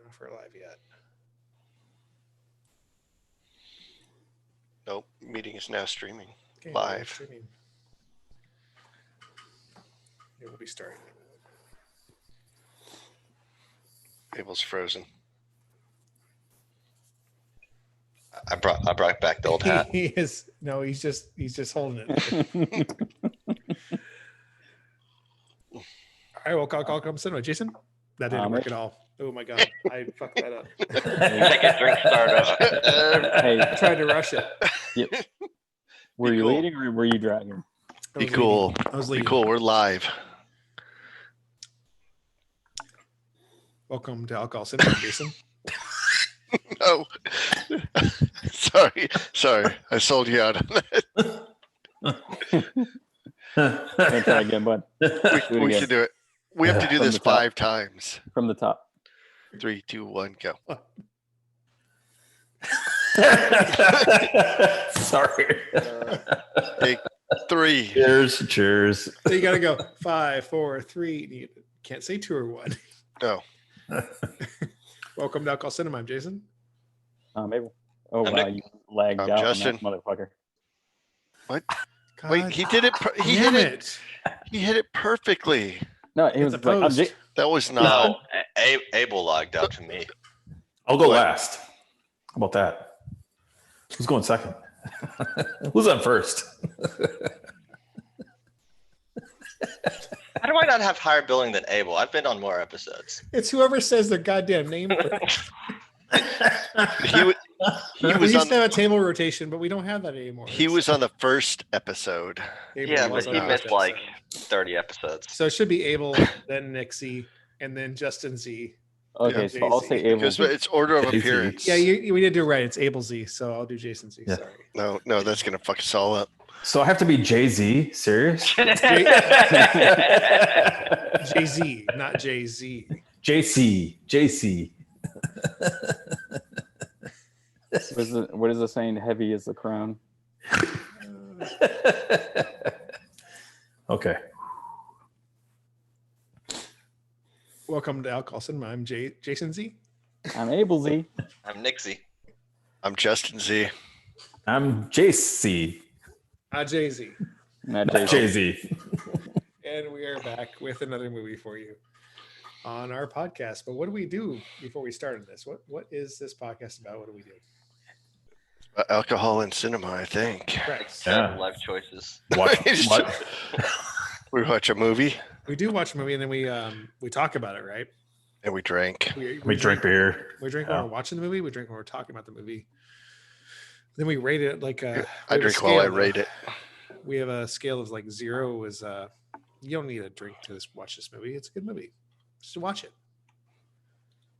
know if we're live yet. Nope. Meeting is now streaming. Okay, Live. we're streaming. It will be starting. Abel's frozen. I brought back the old hat. He is no, he's just holding it. All right, well, call come cinema. Jason, that didn't work at all. Oh my god, I fucked that up. Second drink startup. Hey, I tried to rush it. yep. Were you cool. leading or were you dragging? I Be was cool. leading. I was Be leading. cool. We're live. Welcome to Alcohol Cinema, Jason. Oh, sorry. I sold you out on that. Gonna try again, bud. We should do it. We have to do From this the top. 5 times. From the top. 3, 2, 1, go. Sorry. Take 3. Cheers. So you gotta go 5, 4, 3. You can't say 2 or 1. No. Welcome to Alcohol Cinema. I'm Jason. Abel. Oh, I'm wow. Nick. You lagged I'm out Justin. on that motherfucker. What? God Wait, he did it. He damn hit it. it. He hit it perfectly. No, he It's was a like, I'm post. That was No, not. Abel logged out to me. I'll go What? last. How about that? Who's going second? Who's on first? How do I not have higher billing than Abel? I've been on more episodes. It's whoever says their goddamn name first. He, wa- he We was used on. to have a table rotation, but we don't have that anymore. He was on the first episode. Abel Yeah, was but on he the missed first like episode. 30 episodes. So it should be Abel, then Nixie, and then Justin Z. okay, Yeah, so I'll say Abel. Because it's order of Jay-Z. appearance. Yeah, we did do it right. It's Abel Z. So I'll do Jason Z. Yeah. Sorry. No, that's gonna fuck us all up. So I have to be Jay-Z? Serious? Jay Z, not Jay Z. JC. JC. What is the saying? Heavy is the crown. Okay. Welcome to Alcohol Cinema. I'm Jason Z. I'm Abel Z. I'm Nixie. I'm Justin Z. I'm JC. Jay Z. Not Jason. Jay-Z. And we are back with another movie for you on our podcast. But what do we do before we started this? What is this podcast about? What do we do? Alcohol and cinema, I think. Correct. Several Yeah. life choices. What? What? We watch a movie We do watch a movie and then we talk about it, right? and we drank. We drink beer. We drink Yeah. when we're watching the movie. We drink when we're talking about the movie. Then we rate it like I drink while I rate it. We have a scale of like 0 is you don't need a drink to watch this movie. It's a good movie. Just watch it.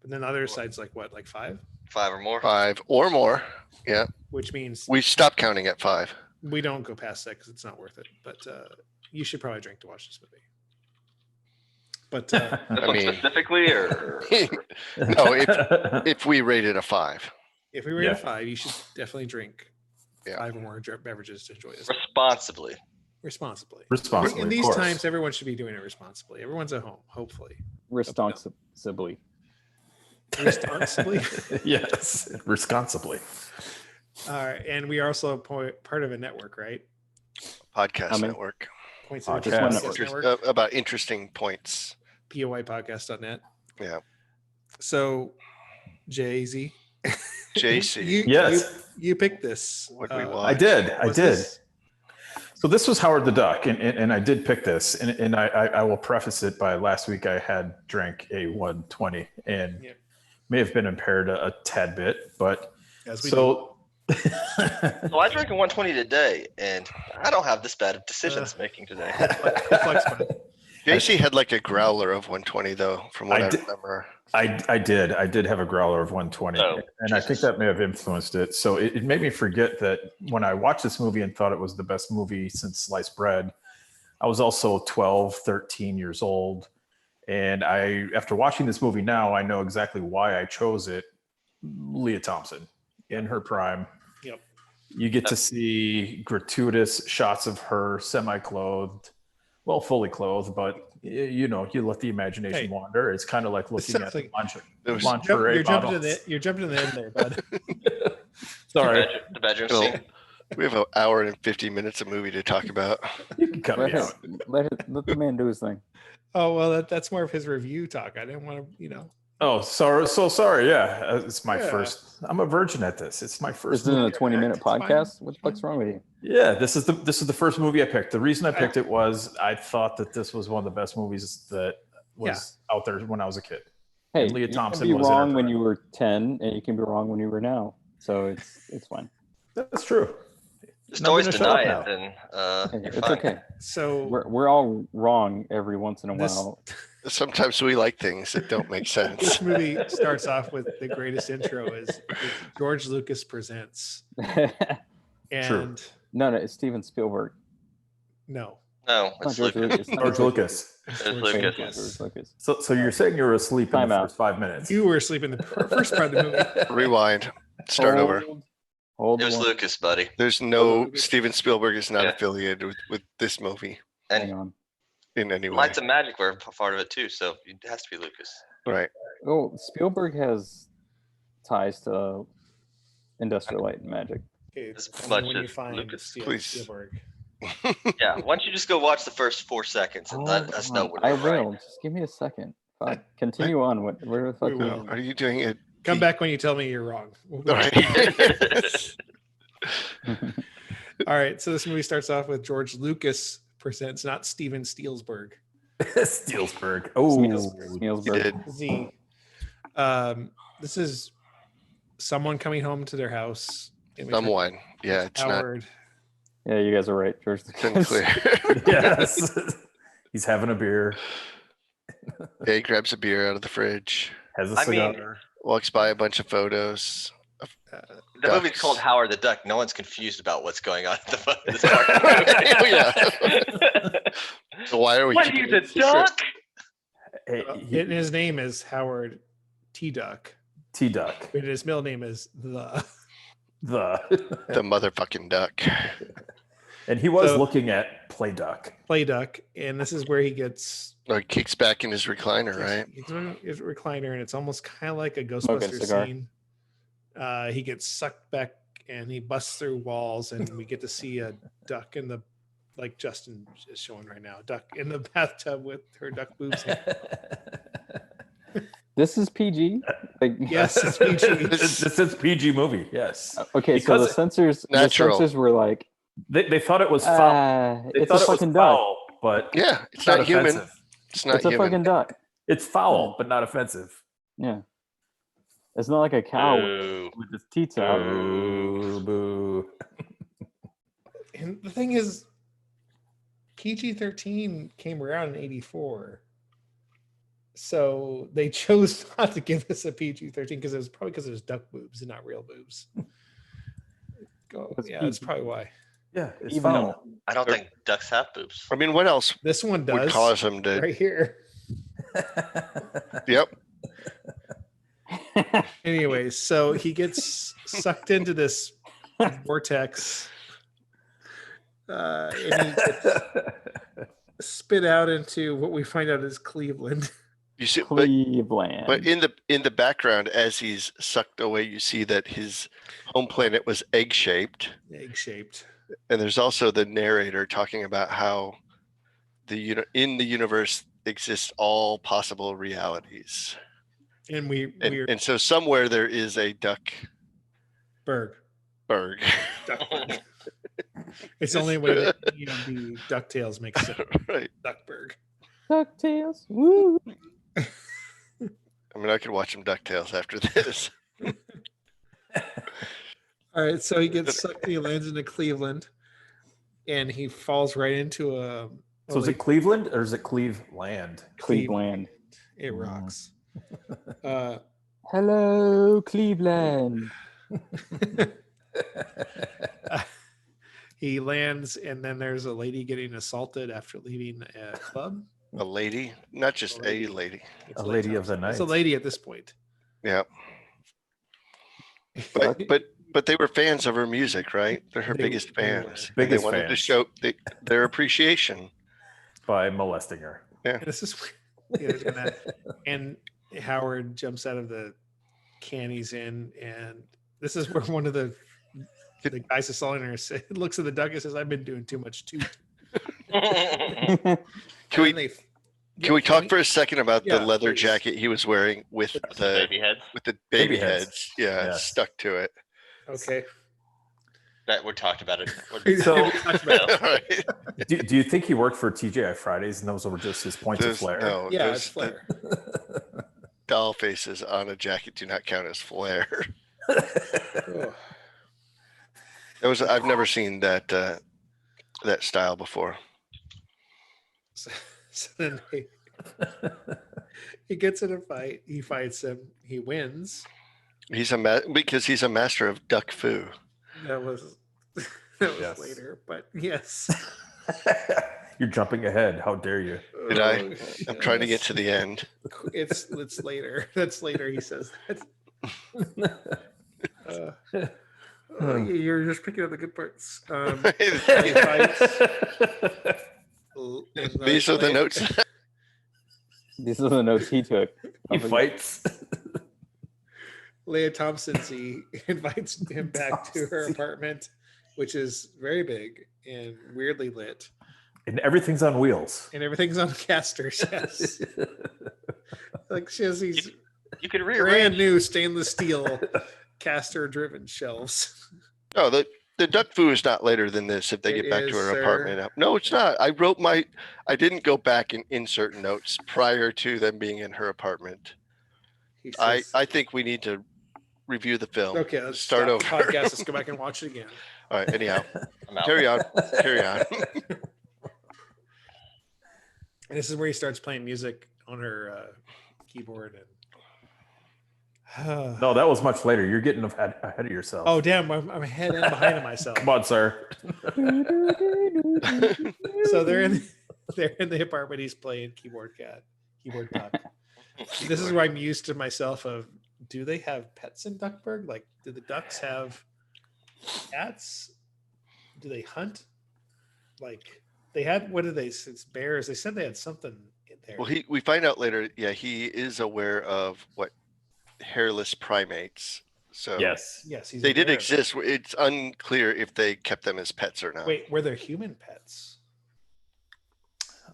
But then the other side's like what, like 5? 5 or more. 5 or more. Yeah. Which means We stopped counting at 5. we don't go past that because it's not worth it. But you should probably drink to watch this movie. But This I one mean- specifically, or No, if we rated a 5. if we rate Yeah. a 5, you should definitely drink Yeah. 5 or more beverages to enjoy this responsibly. responsibly. Responsibly. In of these course. times, everyone should be doing it responsibly. Everyone's at home, hopefully. Responsibly. Responsibly. Yes. Responsibly. All right, and we are also part of a network, right? Podcast I mean- network. Points Podcast Podcast network. Network, About interesting points. POIpodcast.net. Yeah. So, Jay-Z. JC. Yes. You picked this. What we Uh, watch. I did. I was did. this- So this was Howard the Duck, and I did pick this, and I will preface it by last week I had drank a 120 and Yeah. may have been impaired a tad bit, but As we so So I drank a 120 today, and I don't have this bad of decisions making today. do. Flex button. JC had like a growler of 120 though, from what I I did- remember. I did have a growler of 120, Oh, and I think Jesus. that may have influenced it. So it made me forget that when I watched this movie and thought it was the best movie since sliced bread, I was also 12, 13 years old. And after watching this movie now, I know exactly why I chose it. Leah Thompson in her prime. Yep. You get to see gratuitous shots of her semi-clothed, well, fully clothed, but you know, you let the imagination Hey. wander. It's kind of like looking sounds at like- It was- Monterey You're jumping to bottles. you're jumping to the end there, bud. Sorry, The bedroom Well, scene. we have an hour and 50 minutes of movie to talk about. you can cut Let, me him, out. let the man do his thing. Oh well, that's more of his review talk. I didn't want to, Oh, sorry. So sorry. Yeah, it's my Yeah. first. I'm a virgin at this. It's my first. This isn't a movie I 20-minute picked. fine. podcast. What the fuck's wrong with you? Yeah, this is the first movie I picked. The reason I picked it was I thought that this was one of the best movies that was out there when I was a kid. Hey, And Leah you Thompson can be was in it wrong when for- you were 10, and you can be wrong when you were now. So it's fine. That's true. Just I'm always gonna shut up deny now. it, then Hey, you're it's fine. okay. So We're all wrong every once in a This- while. Sometimes we like things that don't make sense. this movie starts off with the greatest intro is George Lucas presents, and No, it's Steven Spielberg. no, No, It's not it's George Lucas. Lucas. George Lucas. it's It's George Lucas. Lucas. George Lucas. So you're saying you were asleep in Time the out. first 5 minutes? You were asleep in the first part of the movie. Rewind. Start over. Hold It was on. Lucas, buddy. There's Oh, no Lucas. Steven Spielberg is not Yeah. affiliated with this movie Hang And on. in any way. Lights of Magic were a part of it too, so it has to be Lucas. Right. Oh, Spielberg has ties to Industrial Light and Magic. Okay, As tell me much when you as find Lucas. Steven Please. Spielberg. Yeah, why don't you just go watch the first 4 seconds and let Hold us on. know when I we're right. will. Just give me a second. Fuck. Continue on. Where the fuck We were will. you? Are you doing it? Come back when you tell me you're wrong. We'll go- All right. All right, so this movie starts off with George Lucas presents, not Steven Spielberg. Steelsberg. Oh, You Spielberg. did. Z. This is someone coming home to their house. and we find Someone. Yeah, it's not Howard. Yeah, you guys are right, George Lucas. unclear. yes. He's having a beer. Yeah, he grabs a beer out of the fridge, Has a I mean- cigar. walks by a bunch of photos. The movie's Ducks. called Howard the Duck. No one's confused about what's going on at the front of this part of the movie. So why are we? What, keeping he's a it secret? duck? Hey, And his name is Howard T. Duck, T Duck. but his middle name is the. The The motherfucking duck. and he was So- looking at Play Duck. Play Duck, and this is where he gets Like kicks back in his recliner, right? He's in his recliner, and it's almost kind of like a Smoking a Ghostbuster cigar. scene. He gets sucked back, and he busts through walls, and we get to see a duck in the, like Justin is showing right now, duck in the bathtub with her duck boobs. in. This is PG. Like, Yes, it's PG. This is PG movie. Yes, Okay, so Because the censors, natural. the censors were like, they thought it was foul. They it's thought a it was fucking duck. foul, but Yeah, it's not not human. offensive. It's not It's a human. fucking duck. It's foul, but not offensive. Yeah. It's not like a cow Boo. with its teeth out. Boo, boo. And the thing is, PG-13 came around in '84, so they chose not to give us a PG-13 because it was probably because it was duck boobs and not real boobs. It's Yeah, that's PG. probably why. Yeah, it's Even foul. I don't think ducks have boobs. I mean, what else This one would does cause him to? right here. Yep. Anyways, so he gets sucked into this vortex, and he gets spit out into what we find out is Cleveland. You see, Cleveland. but in the background, as he's sucked away, you see that his home planet was egg shaped, Egg-shaped. and there's also the narrator talking about how in the universe exists all possible realities, And we're and so somewhere there is a duck Berg. berg. Duckburg. It's the only way that the DuckTales makes sense. Right. Duckburg. DuckTales. Woo. I mean, I could watch some Ducktales after this. All right, so he gets sucked and he lands into Cleveland, and he falls right into a. So is it Cleveland or is it Cleveland? Cleveland. It rocks. Hello, Cleveland. He lands, and then there's a lady getting assaulted after leaving a club. A lady, not just a lady. It's A lady of the It's a night. lady at this point. Yeah. But they were fans of her music, right? They're her They- biggest they were. fans. And Biggest they wanted to fans. show their appreciation. By molesting her. Yeah. And this is yeah, there's been that. And Howard jumps out of the can he's in, and this is where one of the guys is selling her looks at the duck and says, "I've been doing too much too." Can we can we talk for a second about Yeah, the leather please. jacket he was wearing with The the baby heads baby Baby heads. heads? Yeah, Yes. stuck to it. Okay. that we talked about it. So- We talked about it. All right. Do you think he worked for TGI Fridays and those were just his points of Those- flair? No, Yeah, those- it's the flair. doll faces on a jacket do not count as flair. Oh. I've never seen that that style before. So then he gets in a fight. He fights him. He wins. He's because he's a master of duck foo. That was Yes. later, but yes. You're jumping ahead. How dare you? Did I? Oh, I'm trying to get yes. to the end. It's later. That's later. He says that. You're just picking up the good parts. These are the notes. These are the notes he took. He fights. Leah Thompson invites him back to her apartment, which is very big and weirdly lit, And everything's on wheels. and everything's on casters. Yes, like she has these You could brand rearrange. new stainless steel caster-driven shelves. No, the duck foo is not later than this. If they It get back is, to her sir. apartment, no, it's not. I didn't go back and insert notes prior to them being in her apartment. He I says, think we need to review the film. okay, let's start stop the over. podcast. Let's go back and watch it again. All right. Anyhow, I'm out. carry on. Carry on. And this is where he starts playing music on her keyboard. And No, that was much later. You're getting ahead of yourself. oh damn, I'm ahead and behind of myself. Come on, sir. So they're in the apartment. He's playing keyboard duck. This is where I'm used to myself of, do they have pets in Duckburg? Like, do the ducks have cats? Do they hunt? Like, they had, what did they, it's bears. They said they had something in there. Well, we find out later. Yeah, he is aware of what hairless primates. So Yes. Yes, he's they did aware of it. exist. It's unclear if they kept them as pets or not. Wait, were there human pets?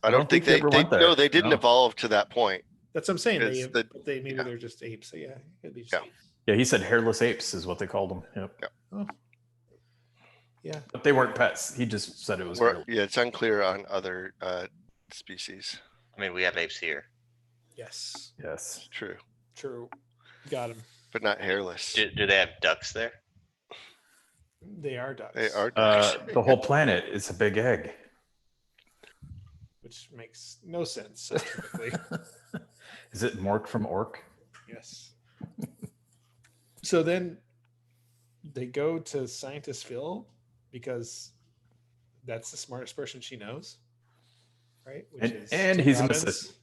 I don't think they they ever went there. no, they didn't No. evolve to that point. That's what I'm saying. Because Maybe yeah. they're just apes. So yeah, it could be just Yeah. apes. Yeah, he said hairless apes is what they called them. Yep. Yeah. But they weren't pets. He just said it was hairless. Yeah, it's unclear on other species. I mean, we have apes here. Yes. Yes. True, True. Got him. but not hairless. Do they have ducks there? They are ducks. They are ducks. The whole planet is a big egg. Which makes no sense scientifically. Is it Mork from Orc? Yes. So then they go to Scientist Phil because that's the smartest person she knows, right? Which And he's an Robbins. assistant.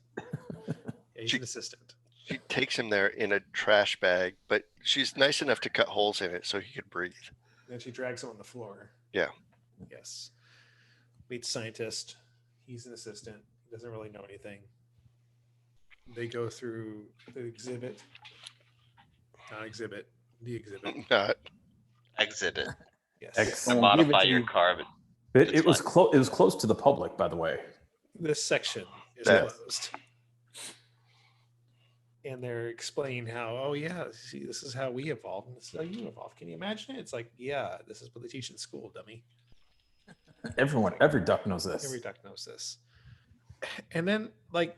Yeah, he's an assistant. She takes him there in a trash bag, but she's nice enough to cut holes in it so he could breathe. Then she drags him on the floor. Yeah. Yes. Meets scientist. He's an assistant. He doesn't really know anything. They go through the exhibit. Not exhibit. The exhibit. Not Exhibit. Yes. X. Give it Modify to your you. car, but It It's was fine. close. It was close to the public, by the way. This section is That- closed. And they're explaining how, oh yeah, see, this is how we evolved, and this is how you evolved. Can you imagine it? It's like, yeah, this is what they teach in school, dummy. Every duck knows this. Every duck knows this. And then, like,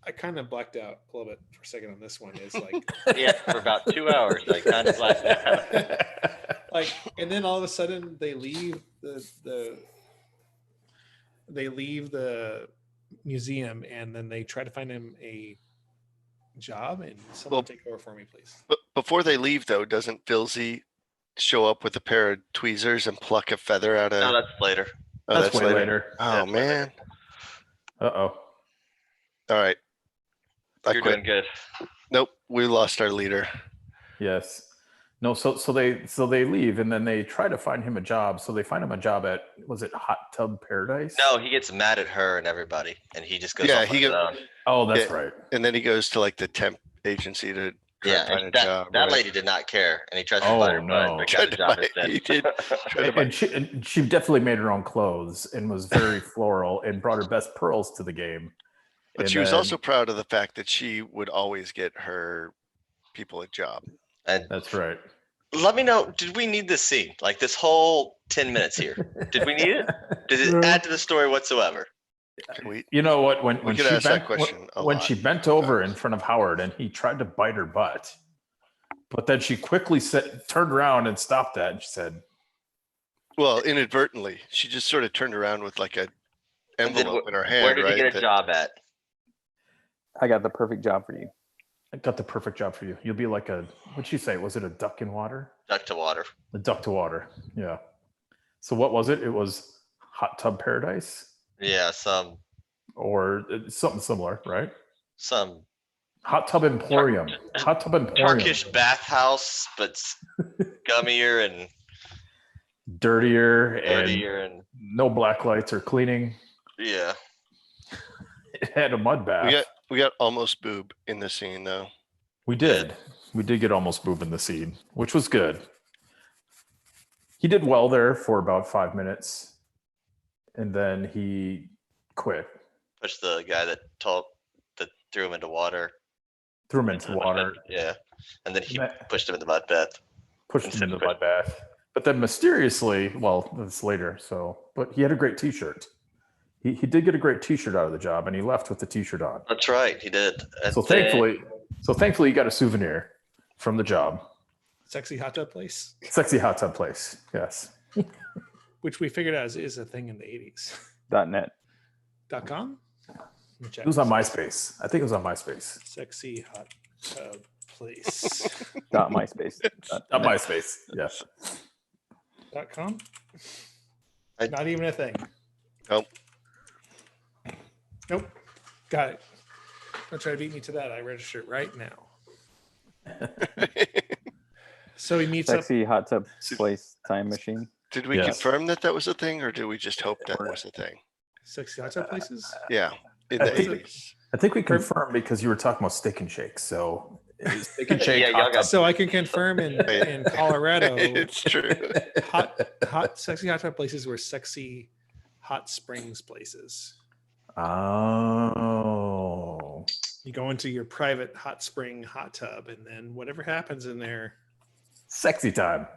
I kind of blacked out a little bit for a second on this one. Is like, yeah, for about 2 hours, I kind of blacked out. like, and then all of a sudden they leave the museum, and then they try to find him a job. And someone Well- take over for me, please. But before they leave, though, doesn't Filzy show up with a pair of tweezers and pluck a feather out of? No, that's later. Oh, That's way later. Oh That's way man! Uh-oh. All right, I You're quit. doing good. Nope, we lost our leader. Yes. No, so they leave and then they try to find him a job. So they find him a job at, was it Hot Tub Paradise? No, he gets mad at her and everybody, and he just goes Yeah, off on he his go- own. Oh, that's Yeah. right. And then he goes to like the temp agency to try Yeah, to find a and that, job. that right? lady did not care, and he tries to Oh, bite her no. butt, but got Tried the to job bite- instead. he did. Tried to bite- And she definitely made her own clothes and was very floral and brought her best pearls to the game. But And she was then- also proud of the fact that she would always get her people a job. And That's right. let me know, did we need this scene? Like this whole 10 minutes here? Did we need it? Did it add to the story whatsoever? Can we? You know what? When could she ask that bent, question a when lot. she bent over in front of Howard and he tried to bite her butt, but then she quickly turned around and stopped that and she said, Well, inadvertently, she just sort of turned around with like a And then envelope in her hand, Where did right? he get a that- job at? I got the perfect job for you. "I got the perfect job for you. You'll be like a, what'd she say? Was it a duck in water? Duck to water. A duck to water. Yeah. So what was it? It was Hot Tub Paradise Yeah, some or something similar, right? Hot Tub Emporium. Hot Tub Emporium. Turkish bathhouse, but gummier and Dirtier and dirtier and no black lights or cleaning. yeah. It had a mud bath. We got almost boob in the scene though. We did. We did get almost boob in the scene, which was good. He did well there for about 5 minutes, and then he quit. Push the guy that threw him into water. Threw him into water, Yeah. And then he And that- pushed him in the mud bath. pushed him into the mud bath. But then mysteriously, well, that's later. But he had a great T-shirt. He did get a great T-shirt out of the job, and he left with the T-shirt on. That's right, he did. And So then- thankfully, he got a souvenir from the job. Sexy hot tub place, Sexy hot tub place. Yes. which we figured out is a thing in the 80s. .net. .com? Let me check. It was on MySpace. I think it was on MySpace. Sexy hot tub place. .myspace. Not MySpace. Yes. .com? I- Not even a thing. Nope. Nope. Got it. Don't try to beat me to that. I register it right now. So he meets up. Sexy hot tub place time machine. Did we Yes. confirm that was a thing, or did we just hope that was a thing? Sexy hot tub places? Yeah, in I the think- 80s. I think we confirmed because you were talking about Steak and Shake. So Steak and Shake. Yeah, hot y'all got- tub. So I can confirm in Colorado, It's true. hot sexy hot tub places were sexy hot springs places. Oh. You go into your private hot spring hot tub, and then whatever happens in there Sexy time.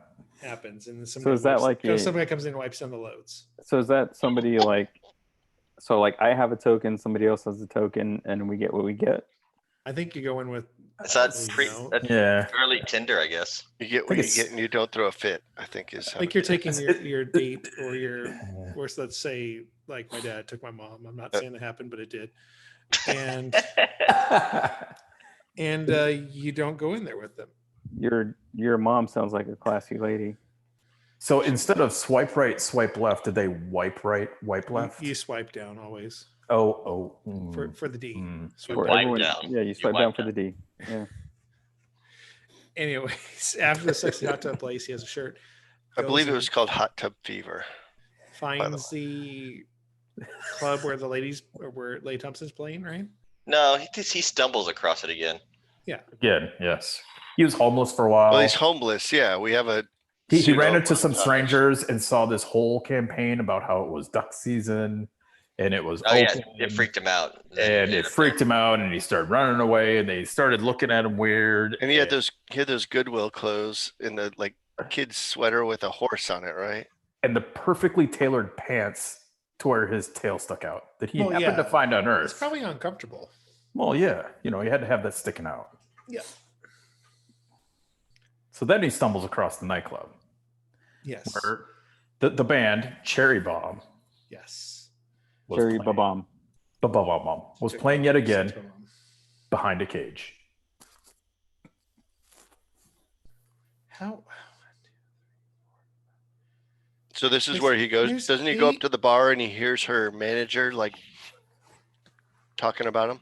happens. And So is that like a- somebody comes in and wipes down the loads? So is that somebody like? So like I have a token, somebody else has a token, and we get what we get. I think you go in with. It's not you know, that's Yeah. early Tinder, I guess. You get what think you it's- get, and you don't throw a fit. I think is. I how think it you're is. taking your date or or let's say like my dad took my mom. I'm not saying it happened, but it did. And you don't go in there with them. Your mom sounds like a classy lady. So instead of swipe right, swipe left, did they wipe right, wipe left? You swipe down always Oh. for the D. Swipe For down. Wipe everyone- down. Yeah, you swipe wipe down for down. the D. Yeah. Anyways, after the sexy hot tub place, he has a shirt. I believe goes it was and called Hot Tub Fever. finds the club where the ladies or where Lay Thompson's playing, right? No, he stumbles across it again. Again, yes. He was homeless for a while. Well, he's homeless. Yeah, we have a. He ran pseudo into some montage. strangers and saw this whole campaign about how it was duck season and it was Oh yeah, open, it freaked him out. and it freaked him out and he started running away and they started looking at him weird. And he had those Goodwill clothes in the like kid's sweater with a horse on it, right? and the perfectly tailored pants to where his tail stuck out that he Well, happened to yeah. find on It's Earth. probably uncomfortable. Well, yeah, you know, he had to have that sticking out. Yeah. So then he stumbles across the nightclub Yes. where the band Cherry Bomb Yes. was Cherry playing. Babam. Ba-ba-ba-bum was playing yet again behind a cage. How? So this is There's- where he goes. there's Doesn't he go up 8 to the bar and he hears her manager like talking about him,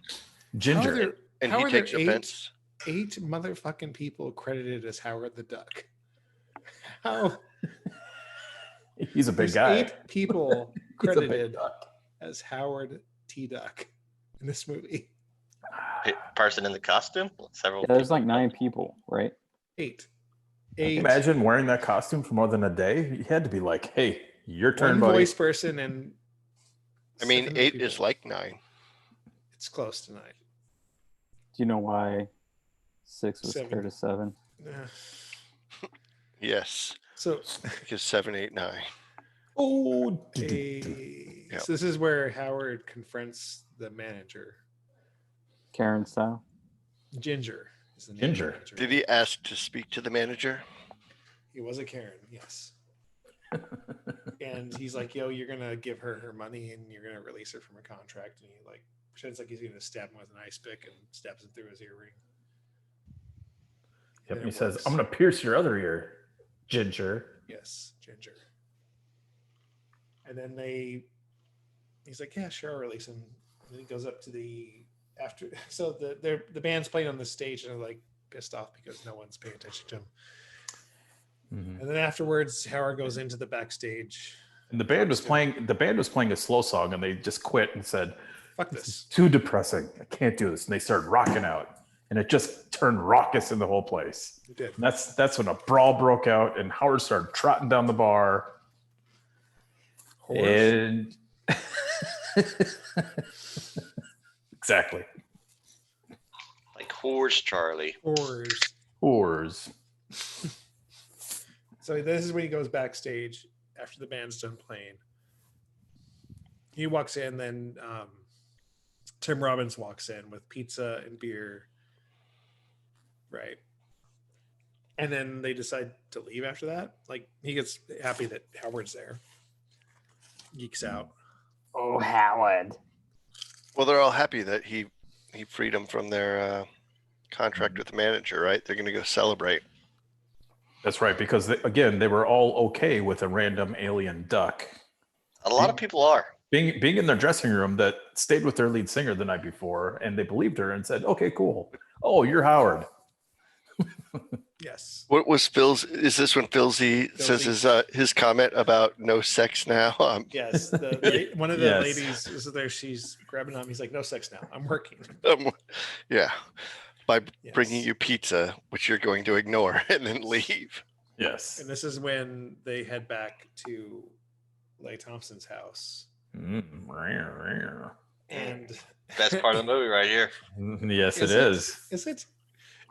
Ginger. How are there, and How he are there takes 8? offense? 8 motherfucking people credited as Howard the Duck. How? He's a big There's guy. 8 people He's a big credited duck. as Howard T. Duck in this movie. Person in the costume. Several. Yeah, there's like people. 9 people, right? 8. Can you 8. imagine wearing that costume for more than a day? You had to be like, hey, your turn, One buddy. voice person and. I mean, 7 8 people. is like 9. It's close to 9. Do you know why 6 was 7. paired to 7? Yes, So, because 7, 8, 9. Oh, Yep. so this is where Howard confronts the manager. Karen style. Ginger is the name Ginger. of the manager. Did he ask to speak to the manager? He was a Karen, yes. And he's like, "Yo, you're gonna give her her money, and you're gonna release her from her contract." And he like pretends like he's gonna stab him with an ice pick, and stabs him through his earring. Yep, And he it says, works. I'm going to pierce your other ear, Ginger. Yes, Ginger. And then he's like, "Yeah, sure, I'll release him." And then he goes up to the after. So the band's playing on the stage, and they're like pissed off because no one's paying attention to him. Mhm. And then afterwards, Howard goes into the backstage. And the band was playing a slow song, and they just quit and said, Fuck "This is this. too depressing. I can't do this." And they started rocking out, and it just turned raucous in the whole place. We did. And that's when a brawl broke out, and Howard started trotting down the bar. Horse. And exactly, Like Horse Charlie. Horrors. whores. So this is when he goes backstage after the band's done playing. He walks in, then Tim Robbins walks in with pizza and beer. Right. And then they decide to leave after that. Like he gets happy that Howard's there. Geeks out. Oh, Howard. Well, they're all happy that he freed them from their contract with the manager, right? They're going to go celebrate. That's right, because they were all okay with a random alien duck A lot of people are. being in their dressing room that stayed with their lead singer the night before, and they believed her and said, "Okay, cool. Oh, you're Howard." Yes. What was Phil's? Is this when Philzy says his comment about no sex now? Yes. One of the Yes. ladies is there. She's grabbing him. He's like, "No sex now. I'm working." Yeah, by Yes. bringing you pizza, which you're going to ignore and then leave. Yes. And this is when they head back to Leigh Thompson's house. Mm. And Best part of the movie right here. Yes, it Is is. is it?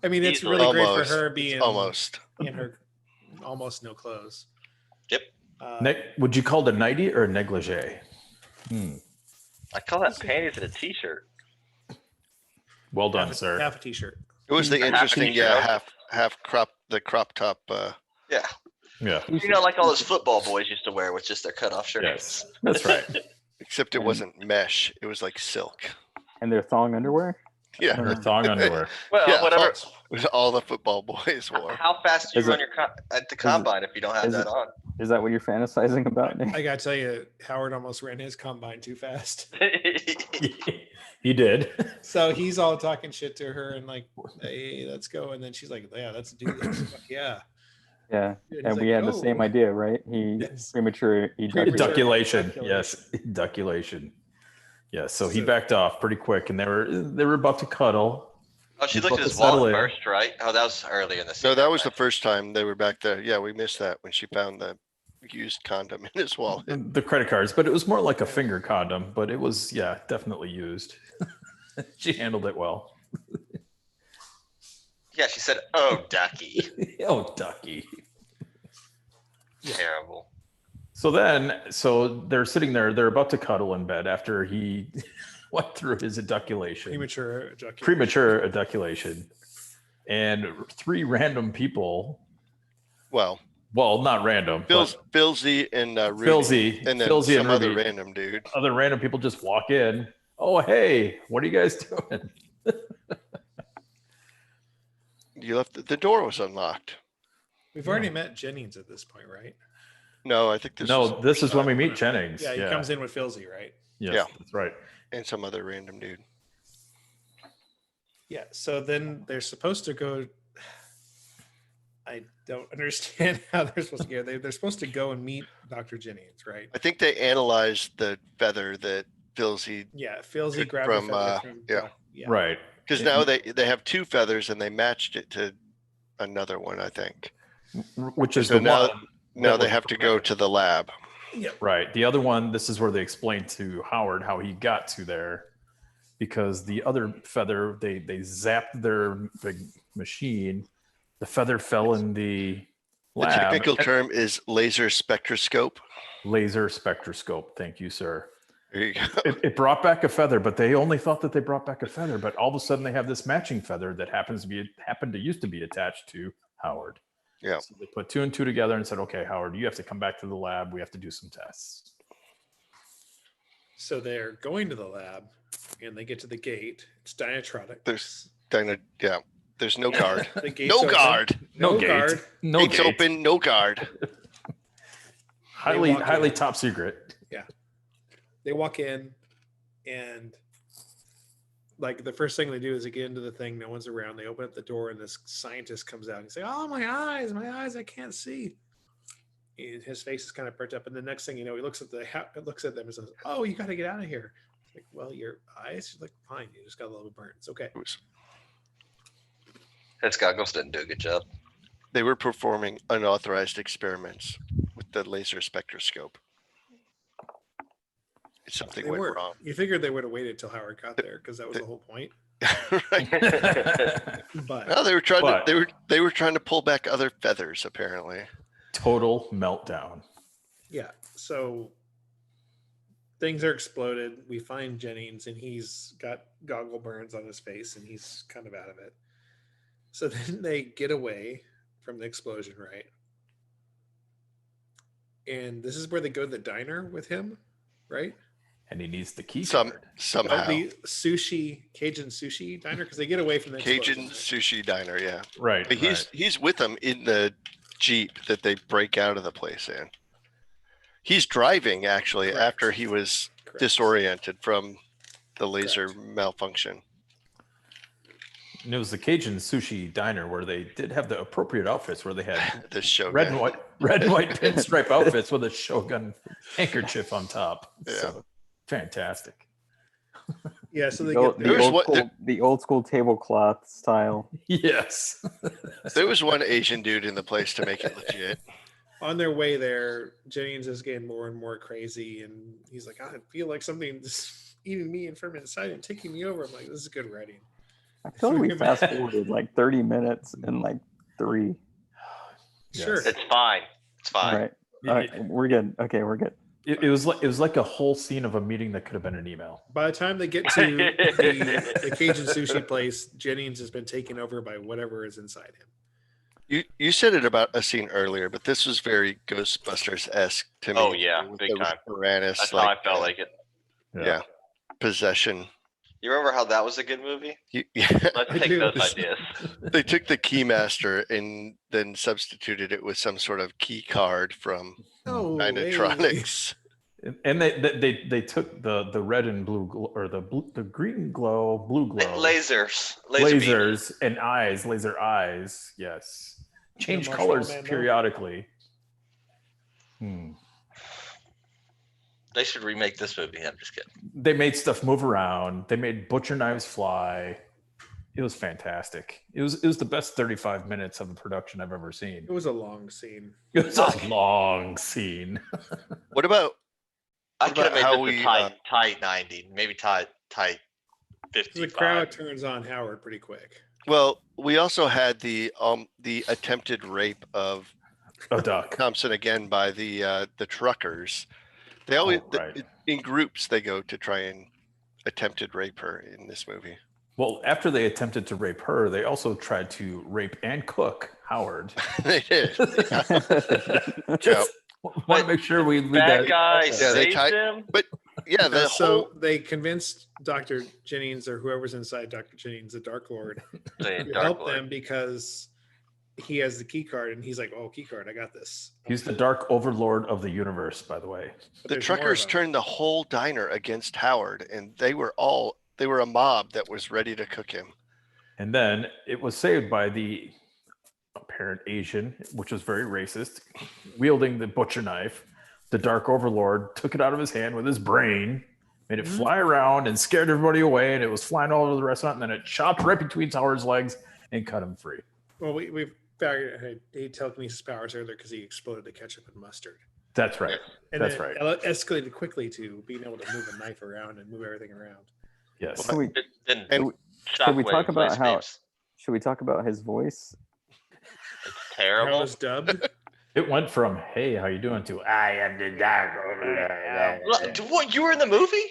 I mean, it's Easily. really great Almost. for her being Almost. in her almost no clothes. Yep. Would you call it a nightie or a negligee? I call that panties and a t-shirt. Well done, half, sir. half a t-shirt. It was the Half interesting, t-shirt. half crop top. Yeah. Yeah. You know, like all those football boys used to wear with just their cutoff shirts. Yes. That's right. Except it wasn't mesh; it was like silk. And their thong underwear? Yeah, Or thong underwear. Well, yeah, whatever. It was all the football boys wore. How fast do you Is run it- at the combine if you don't have is that it- on? Is that what you're fantasizing about, Nick? I gotta tell you, Howard almost ran his combine too fast. He did. So he's all talking shit to her and like, "Hey, let's go." And then she's like, "Yeah, let's do this." Fuck yeah. Yeah. he's And we like, had the same "Oh." idea, right? He Yes. premature Premature. Duculation. Duculation. Yes. Duculation. Yes. So he So- backed off pretty quick, and they were about to cuddle. Oh, she He's looked about at to his settle wallet in. first, right? Oh, that was early in the scene. No, that was the right? first time they were back there. Yeah, we missed that when she found the used condom in his wallet. The credit cards, but it was more like a finger condom, but it was, yeah, definitely used. She handled it well. Yeah, she said, "Oh, ducky." Oh, ducky. Terrible. So they're sitting there, they're about to cuddle in bed after he went through his ejaculation. Premature ejaculation. And 3 random people, Well, not random, Philzy and Rudy, Philzy, and then Philzy some and other Rudy. random dude. Other random people just walk in. Oh, hey, what are you guys doing? You left the door was unlocked. We've already met Jennings at this point, right? No, I think this No, was, this is when we meet Jennings. Yeah, he comes in with Philzy, right? Yes, Yeah. that's right. and some other random dude. Yeah. So then they're supposed to go. I don't understand how they're supposed to go. They're supposed to go and meet Dr. Jennings, right? I think they analyzed the feather that Filsey, Yeah. Feels he Good grabbed from, the feather from yeah. Yeah. Right. because now they have two feathers and they matched it to another one, I think. Which is So the now, one. now that they was have to go to the lab. Yep. Right. The other one, this is where they explain to Howard how he got to there, because the other feather, they zapped their big machine. The feather fell in the The lab. technical term is laser spectroscope. Laser spectroscope. Thank you, sir. There you go. It brought back a feather, but they only thought that they brought back a feather. But all of a sudden, they have this matching feather that happened to used to be attached to Howard. Yeah. So they put two and two together and said, "Okay, Howard, you have to come back to the lab. We have to do some tests." So they're going to the lab, and they get to the gate. It's Dynatronic. Yeah. There's no guard. The gate's No open. guard. No gate. guard. No Gates gate. open, no guard. Highly, walk in. highly top secret. They walk in, and like the first thing they do is they get into the thing. No one's around. They open up the door, and this scientist comes out and say, "Oh, my eyes! I can't see." And his face is kind of perked up, and the next thing you know, he looks at them and says, "Oh, you got to get out of here." It's like, well, your eyes? She's like, fine. You just got a little burn. It's okay. His goggles didn't do a good job. They were performing unauthorized experiments with the laser spectroscope. Something They went were. wrong. You figured they would have waited till Howard got there because that was the whole point. Right. But Well, they were trying they were trying to pull back other feathers, apparently. Total meltdown. yeah, so things are exploded. We find Jennings, and he's got goggle burns on his face, and he's kind of out of it. So then they get away from the explosion, right? And this is where they go to the diner with him, right? And he needs the key card. Somehow. The Cajun sushi diner, because they get away from the Cajun explosion, sushi diner, yeah. Right. But he's with them in the Jeep that they break out of the place in. He's driving actually Correct. after he was Correct. disoriented from the laser Correct. malfunction. And it was the Cajun sushi diner where they did have the appropriate outfits, where they had The show. red and white pinstripe outfits with a Shogun handkerchief on top. Yeah. So fantastic. Yeah, so they The, get the, There's old what- school, the old school tablecloth style. Yes. There was one Asian dude in the place to make it legit. on their way there. Jennings is getting more and more crazy, and he's like, "I feel like something's eating me and from inside and taking me over." I'm like, "This is good writing." I feel like we fast forwarded like 30 minutes in like 3. Sure. It's fine. It's fine. All right. All right. We're good. Okay, we're good. It was like a whole scene of a meeting that could have been an email. By the time they get to the Cajun sushi place, Jennings has been taken over by whatever is inside him. You said it about a scene earlier, but this was very Ghostbusters-esque to me. Oh, yeah, With big the time. Uranus, That's how I felt like it. yeah, possession. You remember how that was a good movie? Yeah. Let's I take do. those ideas. They took the keymaster and then substituted it with some sort of key card from Oh, Dynatronics. And they took the red and blue or the green glow, blue glow, Lasers. Laser beam. lasers and eyes, laser eyes. Yes, change Marshmallow colors Man, no? periodically. They should remake this movie. I'm just kidding. They made stuff move around. They made butcher knives fly. It was fantastic. It was the best 35 minutes of a production I've ever seen. It was a long scene. It was a long scene. What about I What could have about made how this we, a tight 90, maybe tight 55. The crowd turns on Howard pretty quick. well, we also had the attempted rape of A duck. Thompson again by the truckers. They always Oh, right. in groups they go to try and attempted rape her in this movie. Well, after they attempted to rape her, they also tried to rape and cook Howard. They did. Just want to make sure we leave Bad that. guy Yeah, they saved tied- him. Yeah, the So whole they convinced Dr. Jennings or whoever's inside Dr. Jennings, the Dark Lord, to help them because he has the key card, and he's like, "Oh, key card, I got this." He's the dark overlord of the universe, by the way. But the there's more of truckers them. turned the whole diner against Howard, and they were a mob that was ready to cook him. And then it was saved by the apparent Asian, which was very racist, wielding the butcher knife. The Dark Overlord took it out of his hand with his brain, made it fly around and scared everybody away. And it was flying all over the restaurant. And then it chopped right between Howard's legs and cut him free. Well, we've figured he had telekinesis powers earlier because he exploded the ketchup and mustard. That's right. And That's then right. it escalated quickly to being able to move a knife around and move everything around. Yes. Should we, Then should we talk Shockwave about plays how? games. Should we talk about his voice? It's How terrible. was dubbed? It went from "Hey, how you doing?" to "I am the Dark Overlord." Look, what, you were in the movie?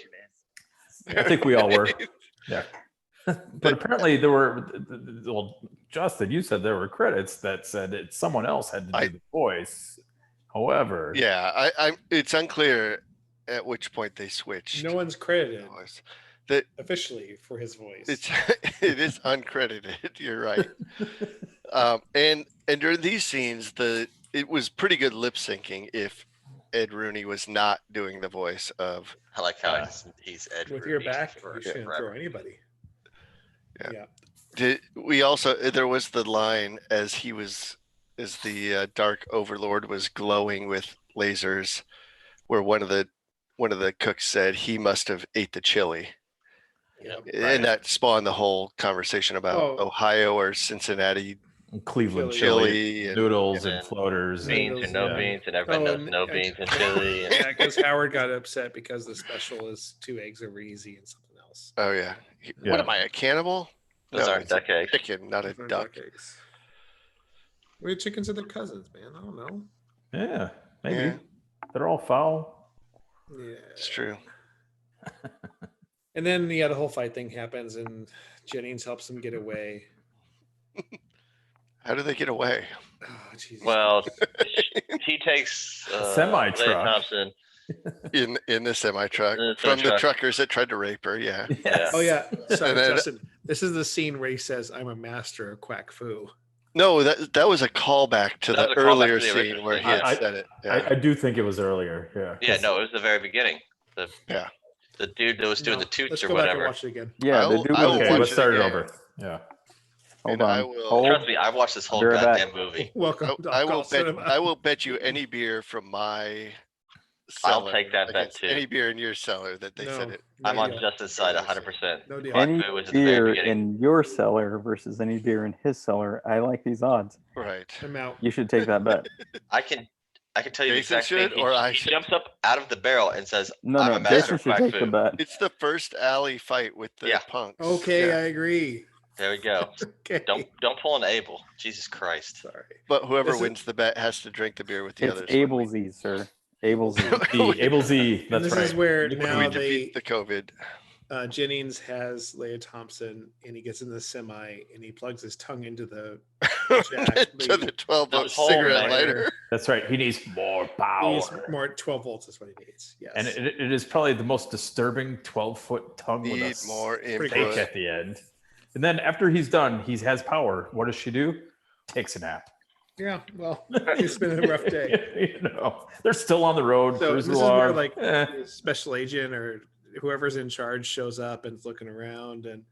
I think we all were. Yeah. But apparently there were. Well, Justin, you said there were credits that said that someone else had to do the voice. However, Yeah, it's unclear at which point they switched. No one's credited voice. That officially for his voice. it's it is uncredited. You're right. And during these scenes, it was pretty good lip syncing if Ed Rooney was not doing the voice of. I like how he's Ed with Rooney your back, for you shouldn't forever. throw anybody. Yeah. We also there was the line as the Dark Overlord was glowing with lasers, where one of the cooks said he must have ate the chili, Yeah. and that spawned the whole conversation about Oh. Ohio or Cincinnati Cleveland Chili. chili, and noodles and and then floaters. Beans or no yeah. beans, and everybody Oh, knows no and- beans and chili. And Yeah, because Howard got upset because the special is 2 eggs over easy and something else. Oh yeah. Yeah. What am I, a cannibal? those No, aren't it's a duck eggs. chicken, not a Those are duck. eggs. Weird chickens are their cousins, man. I don't know. Yeah, maybe Yeah. they're all foul. Yeah. It's true. And then the whole fight thing happens, and Jennings helps him get away. How do they get away? Oh, Jesus. Well, he takes Semi-truck. Leia Thompson. In the semi truck In the from the truck. truckers that tried to rape her. Yeah. Yeah. Oh yeah, sorry, And then- Justin. This is the scene where he says, "I'm a master of quack foo." No, that was a callback to That the was a callback earlier to the scene original where he scene. had I- said it. Yeah. I do think it was earlier. Yeah. Yeah, no, it was the very beginning. The dude that was doing No, the toots let's or go back and whatever. watch it again. Yeah, I'll- the dude I will was Okay, watch let's it start it again. over. Yeah. Hold And on. I will- Hold. Trust me, I watched this whole Bear back. goddamn movie. Welcome. to I will Occult Cinema. I will bet you any beer from my I'll cellar take that bet against too. Any beer in your cellar that they No, said it. no I'm on deal. Justin's side 100%. No deal. Quack Any Foo was at the very beer beginning. in your cellar versus any beer in his cellar. I like these odds. Right. I'm out. You should take that bet. I can tell you the Jason exact should, thing. or I He should? jumps up out of the barrel and says, No, I'm no, a master Jason of should quack take the foo. bet. It's the first alley fight with the Yeah. punks. Okay, Yeah. I agree. There we go. Okay. Don't pull an Abel. Jesus Christ. Sorry. But whoever This is- wins the bet has to drink the beer with the It's others. Abel's, sir. Abel's. The Able Z. And That's this right. is where When now we they defeat the COVID. Jennings has Leia Thompson, and he gets in the semi, and he plugs his tongue into the to the 12 The volt whole cigarette thing. lighter. That's right. He needs more power. he's more 12 volts is what he needs. Yes. And it is probably the most disturbing 12-foot tongue with Need a more pretty input. stake at the end. And then after he's done, he has power. What does she do? Takes a nap. yeah, well, it's been a rough day. You know, they're still on the road. So cruising this is where along. like Eh. the special agent or whoever's in charge shows up and is looking around, and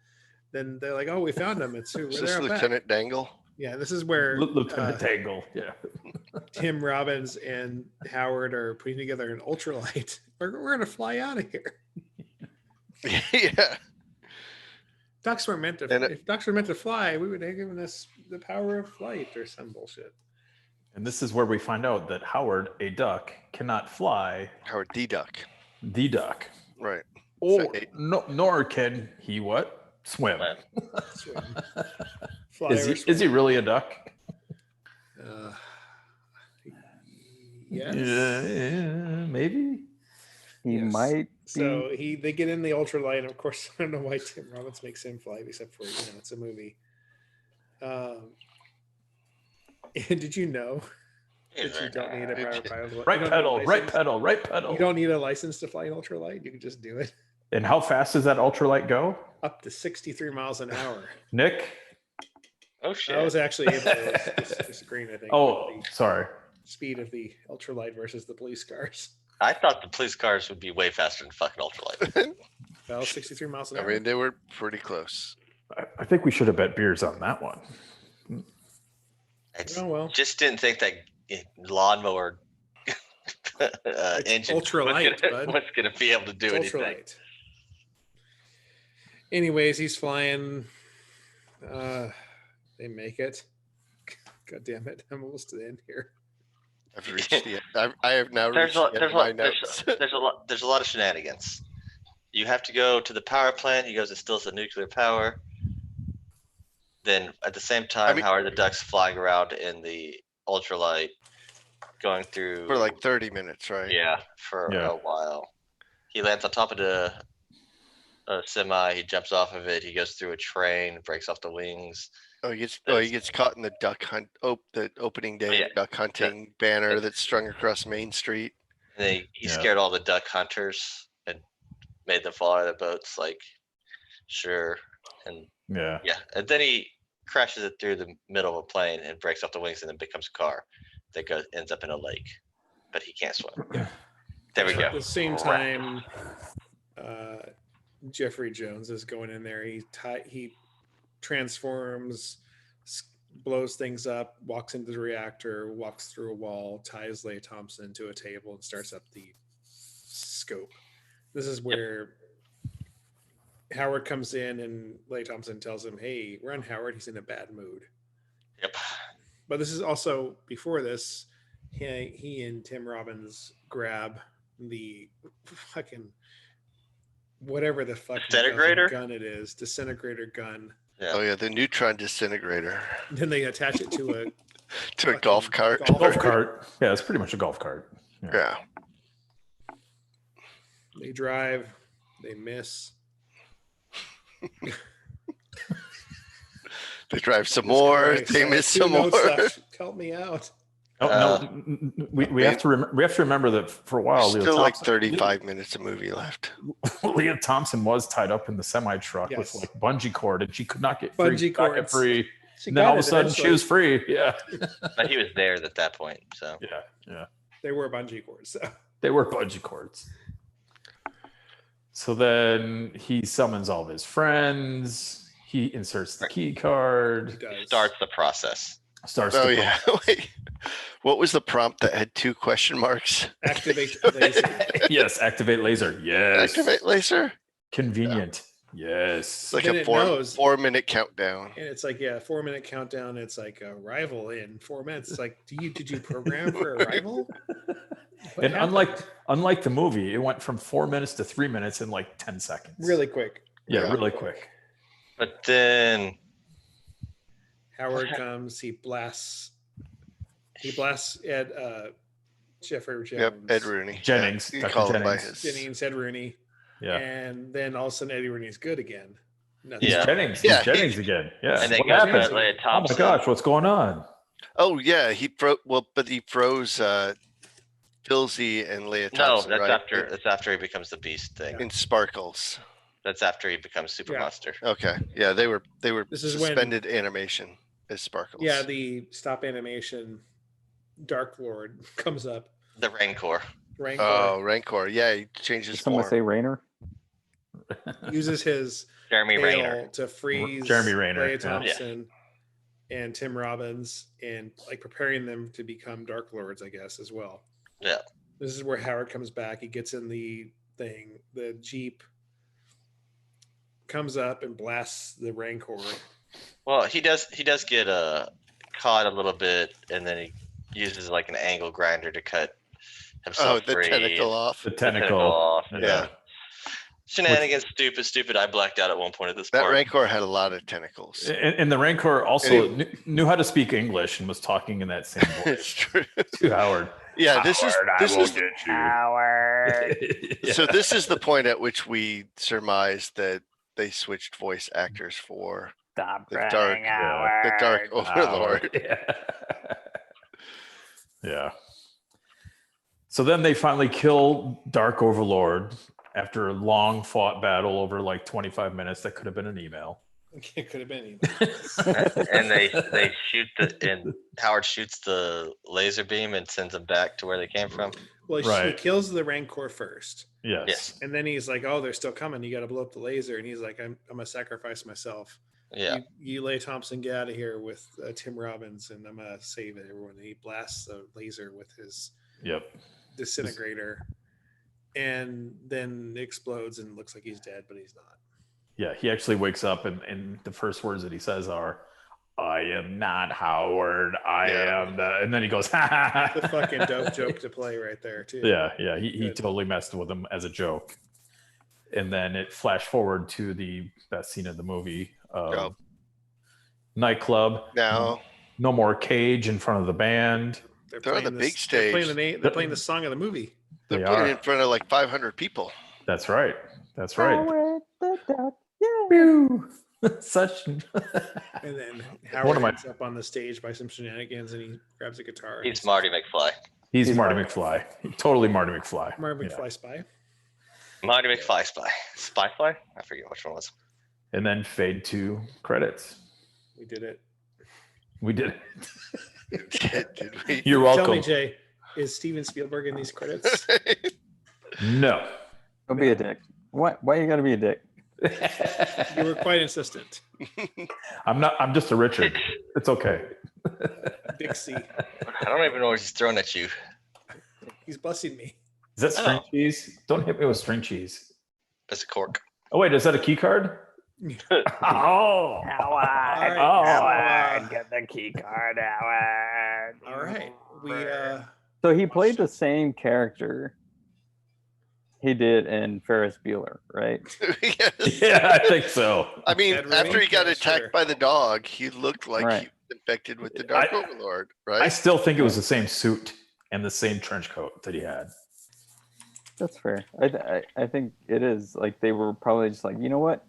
then they're like, "Oh, we found him. It's who? Is They're this out back." Lieutenant Dangle? Yeah, this is where Lieutenant Tangle. Yeah. Tim Robbins and Howard are putting together an ultralight. We're gonna fly out of here. Yeah. Ducks were meant to. And If ducks were meant to fly, we would have given us the power of flight or some bullshit. And this is where we find out that Howard, a duck, cannot fly Howard D. Duck. the duck. Right. Or So, nor can he what? Swim. Swim. Fly or Is he swim. really a duck? Yes. Yeah, maybe. He Yes. might be. So they get in the ultralight, and of course, I don't know why Tim Robbins makes him fly, except for it's a movie. And did you know that you don't need a private pilot? Right you don't need a pedal, right license? pedal, right You pedal. don't need a license to fly an ultralight. You can just do it And how fast does that ultralight go? up to 63 miles an hour. Nick? Oh shit. I was actually able to screen, I think. Oh, the sorry. speed of the ultralight versus the police cars. I thought the police cars would be way faster than fucking ultralight. Well, 63 miles an I hour. mean, they were pretty close. I think we should have bet beers on that one. I Oh well. just didn't think that lawnmower engine ultralight, bud. was gonna be able to do It's anything. ultralight. Anyways, he's flying. They make it. God damn it! I'm almost to the end here. I've reached the end. I have now There's reached a, the end there's, of a, my lot- notes. there's a lot of shenanigans. You have to go to the power plant. He goes and steals the nuclear power. Then at the same time, mean- Howard the Duck's flying around in the ultralight, going through For like 30 minutes, right? yeah for Yeah. a while. He lands on top of a semi. He jumps off of it. He goes through a train, breaks off the wings. Oh, he gets caught in the duck hunt. Oh, the opening day yeah. duck hunting banner that's strung across Main Street. And then he Yeah. scared all the duck hunters and made them fall out of the boats. Like, sure. And Yeah. yeah, and then he crashes it through the middle of a plane and breaks off the wings and then becomes a car that ends up in a lake, but he can't swim. There we At go. the same time, Jeffrey Jones is going in there. He transforms, blows things up, walks into the reactor, walks through a wall, ties Leigh Thompson to a table, and starts up the scope. This is where Howard comes in, and Leigh Thompson tells him, "Hey, run, Howard. He's in a bad mood." Yep. But this is also before this. He and Tim Robbins grab the fucking whatever the fuck Disintegrator? gun it is, disintegrator gun. Oh yeah, the neutron disintegrator Then they attach it to a to a golf fucking cart. Golf cart. Yeah, it's pretty much a golf cart. Yeah. They drive, they miss. They drive some This more. Christ, They I have miss 2 some more. notes left. Help me out. Oh no, we have to remember that for a while, Still like 35 minutes of movie left. Leah Thompson was tied up in the semi truck Yes. with like bungee cord, and she could not get Bungee free. could not get cords. free. She And then got all of a it sudden, she eventually. was free. Yeah, But he was there at that point. So yeah. They were bungee cords. So. They were bungee cords. So then he summons all of his friends. He inserts the key He card. does. starts the process. Starts. Oh the yeah. Wait. What was the prompt that had 2 question marks? Activate laser. Yes, activate laser. Yes. Activate laser. Convenient. Yes. It's like Then a it 4 knows. 4-minute countdown. And it's like, 4-minute countdown. It's like arrival in 4 minutes. It's like, did you program for arrival? What And happened? unlike the movie, it went from 4 minutes to 3 minutes in like 10 seconds. Really quick. Yeah, Yeah. really quick. But then Howard comes. He blasts Ed Jeffrey Jones. Yep, Ed Rooney. Jennings, You Dr. call him by Jennings. his. Jennings, Ed Rooney. Yeah. And then all of a sudden Eddie Rooney's good again. Nothing. Yeah. Jennings. Yeah, He's Jennings again. Yeah. and then What goes happened? to Leah Oh my Thompson. gosh, what's going on? Oh yeah, he froze. Well, but he froze Filzy and Leah No, Thompson, that's right? after. That's after he becomes the Beast thing. In Sparkles. That's after he becomes Super Yeah. Monster. Okay. Yeah, they were This is when- suspended animation as Sparkles. Yeah, the stop animation Dark Lord comes up. The Rancor. Rancor Oh, Rancor. Yeah, he changes Did someone form. say Rainer? uses his Jeremy hail Rayner. to freeze Jeremy Rayner, Leah yeah. Thompson and Tim Robbins, and like preparing them to become Dark Lords, I guess, as well. Yeah. This is where Howard comes back. He gets in the thing, the Jeep comes up and blasts the Rancor. Well, he does get caught a little bit, and then he uses like an angle grinder to cut Oh, himself the free. tentacle off. The The tentacle. off. and Yeah. Shenanigans, stupid. I blacked out at one point at this That part. Rancor had a lot of tentacles. And the Rancor also knew how to speak English and was talking in that same voice It's true. to Howard. Yeah, this is Howard. so this is the point at which we surmised that they switched voice actors for Stop the dark overlord. Yeah. Yeah. So then they finally kill Dark Overlord after a long fought battle over like 25 minutes. That could have been an email. It could have been. And they shoot and Howard shoots the laser beam and sends them back to where they came from. Well, he Right. kills the Rancor first. Yes. Yes. And then he's like, "Oh, they're still coming. You got to blow up the laser." And he's like, "I'm gonna sacrifice myself." Yeah. You Leigh Thompson, get out of here with Tim Robbins, and I'm gonna save everyone. And he blasts a laser with his Yep. disintegrator, and then explodes and looks like he's dead, but he's not. Yeah, he actually wakes up, and the first words that he says are, "I am not Howard. I Yeah. am the," and then he goes, "Ha ha ha." The fucking dope joke to play right there too. Yeah, yeah, he Good. totally messed with him as a joke. And then it flashed forward to the best scene of the movie, Yep. nightclub. Now No more cage in front of the band. They're They're on playing the this- big They're playing stage. they're playing the song of the movie. they're They playing are. in front of like 500 people. That's right. That's right. Howard the Duck. Yeah. Pew. Such. And then One Howard of my- ends up on the stage by some shenanigans, and he grabs a guitar. and He's Marty McFly. He's Marty McFly. Totally Marty McFly. Marty Yeah. McFly spy. Marty McFly Spy. Spy Fly? I forget which one was. And then fade to credits. We did it. We did it. Did we? You're Tell welcome. me, Jay, is Steven Spielberg in these credits? No. Don't be a dick. Why you gotta be a dick? You were quite insistent. I'm not. I'm just a Richard. It's okay. Big C. I don't even know what he's throwing at you. He's busting me. Is that string Oh. cheese? Don't hit me with string cheese. That's a cork. Oh wait, is that a key card? Oh. Howard, Oh. get the key card, Howard. All right. We So he played the same character he did in Ferris Bueller, right? Yes. Yeah, I think so. I mean, Ed after he Reed? got Yeah, attacked sure. by the dog, he looked like Right. he was infected with the Dark I- Overlord, I right? still think it was the same suit and the same trench coat that he had. That's fair. I think it is. Like they were probably just like, you know what?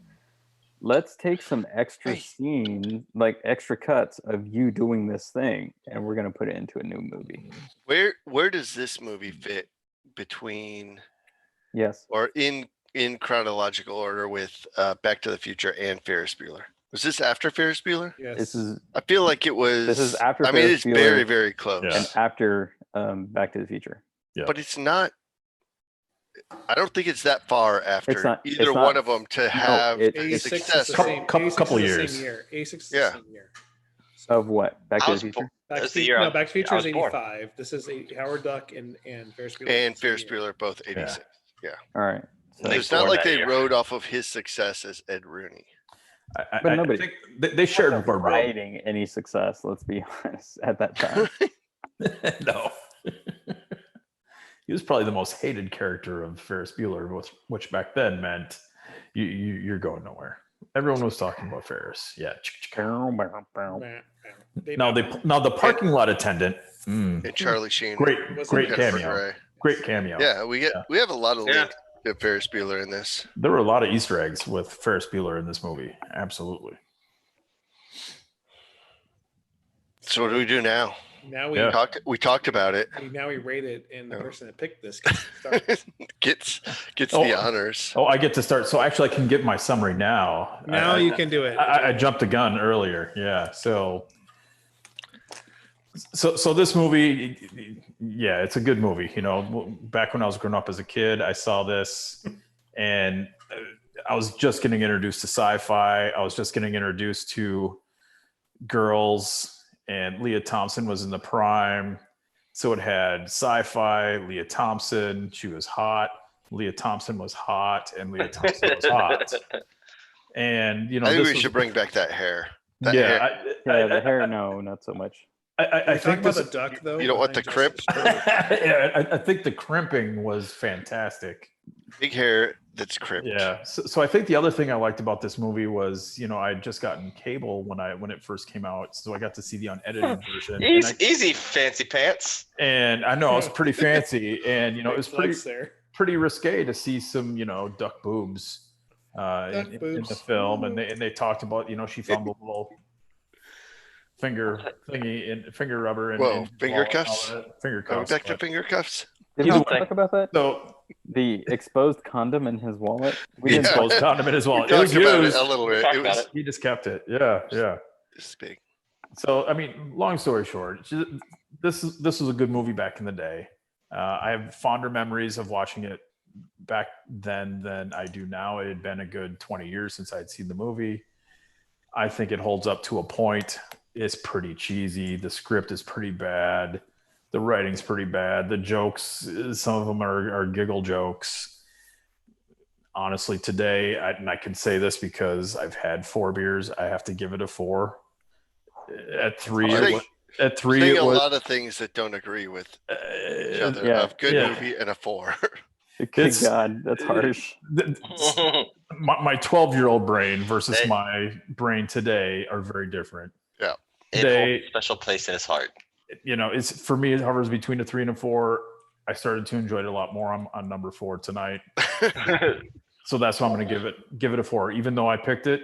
Let's take some extra Hey. scenes, like extra cuts of you doing this thing, and we're gonna put it into a new movie. Where does this movie fit between Yes. or in chronological order with Back to the Future and Ferris Bueller? Was this after Ferris Bueller? yes. This is I feel like it was. This is after I mean, Ferris it's very, Bueller. very close. Yeah. and after Back to the Future. Yeah. But it's not. I don't think it's that far after not- either it's not- one of them to have it- the 86 is success. the Couple- same. couple- 86 couple is the years. same year. 86 is Yeah. the same year. Of what? Back I to was the Future? Back That's to the year no, I- Back to the Future I is was born. 85. This is Howard Duck and Ferris Bueller. And is the same Ferris year. Bueller both 86. All right. So, Nice. It's not born like that they year. rode off of his success as Ed Rooney. But nobody- think they shared wasn't Barbara. writing any success. Let's be honest. At that time, No. He was probably the most hated character of Ferris Bueller, which back then meant you're going nowhere. Everyone was talking about Ferris. Yeah. Now the parking lot attendant. And Charlie Sheen. Great, Wasn't great Jennifer cameo. Grey. Great cameo. Yeah, we have a lot of Yeah. link to Ferris Bueller in this. There were a lot of Easter eggs with Ferris Bueller in this movie. Absolutely. So what do we do now? Now we Yeah. We talked about it. now we rate it, and the Yeah. person that picked this gets to start. gets Oh. the honors. Oh, I get to start. So actually, I can get my summary now. Now you can do it. I jumped the gun earlier. Yeah. So this movie, yeah, it's a good movie. You know, back when I was growing up as a kid, I saw this, and I was just getting introduced to sci-fi. I was just getting introduced to girls, and Leah Thompson was in the prime. So it had sci-fi, Leah Thompson. She was hot. Leah Thompson was hot, and Leah Thompson was hot. And you know, I think this we was- should bring back that hair. That yeah, hair. yeah, the hair, no, not so much. I Talk think about this, the duck though. You don't want behind the crimp? Justice. yeah, I think the crimping was fantastic. Big hair that's crimped. Yeah. So I think the other thing I liked about this movie was, you know, I had just gotten cable when it first came out, so I got to see the unedited version. Easy, fancy pants. And I know it was pretty fancy, and you know, it was Flex there. pretty risque to see some, you know, duck boobs in the boobs. film, and they talked about, you know, she found the little finger thingy and finger rubber and, Whoa, and finger all cuffs? that. Finger Are we cuffs. back to but- finger cuffs? Did Either we way. talk about that? So The exposed condom in his wallet. We Yeah. didn't talk- closed condom in his We wallet. It was talked about used. it a little bit. Talked It about was it. He just kept it. Yeah. this big. So I mean, long story short, this was a good movie back in the day. I have fonder memories of watching it back then than I do now. It had been a good 20 years since I'd seen the movie. I think it holds up to a point. It's pretty cheesy. The script is pretty bad. The writing's pretty bad. The jokes, some of them are giggle jokes. Honestly, today, and I can say this because I've had 4 beers, I have to give it a 4. At 3, I it think- was, at 3, Saying it a was lot of things that don't agree with each other. yeah, Of good yeah. movie and a 4. Good It's- God, that's harsh. my 12-year-old brain versus Hey. my brain today are very different. It They- holds a special place in his heart. It's for me, it hovers between a 3 and a 4. I started to enjoy it a lot more on number 4 tonight. So that's why I'm going to give it a 4, even though I picked it.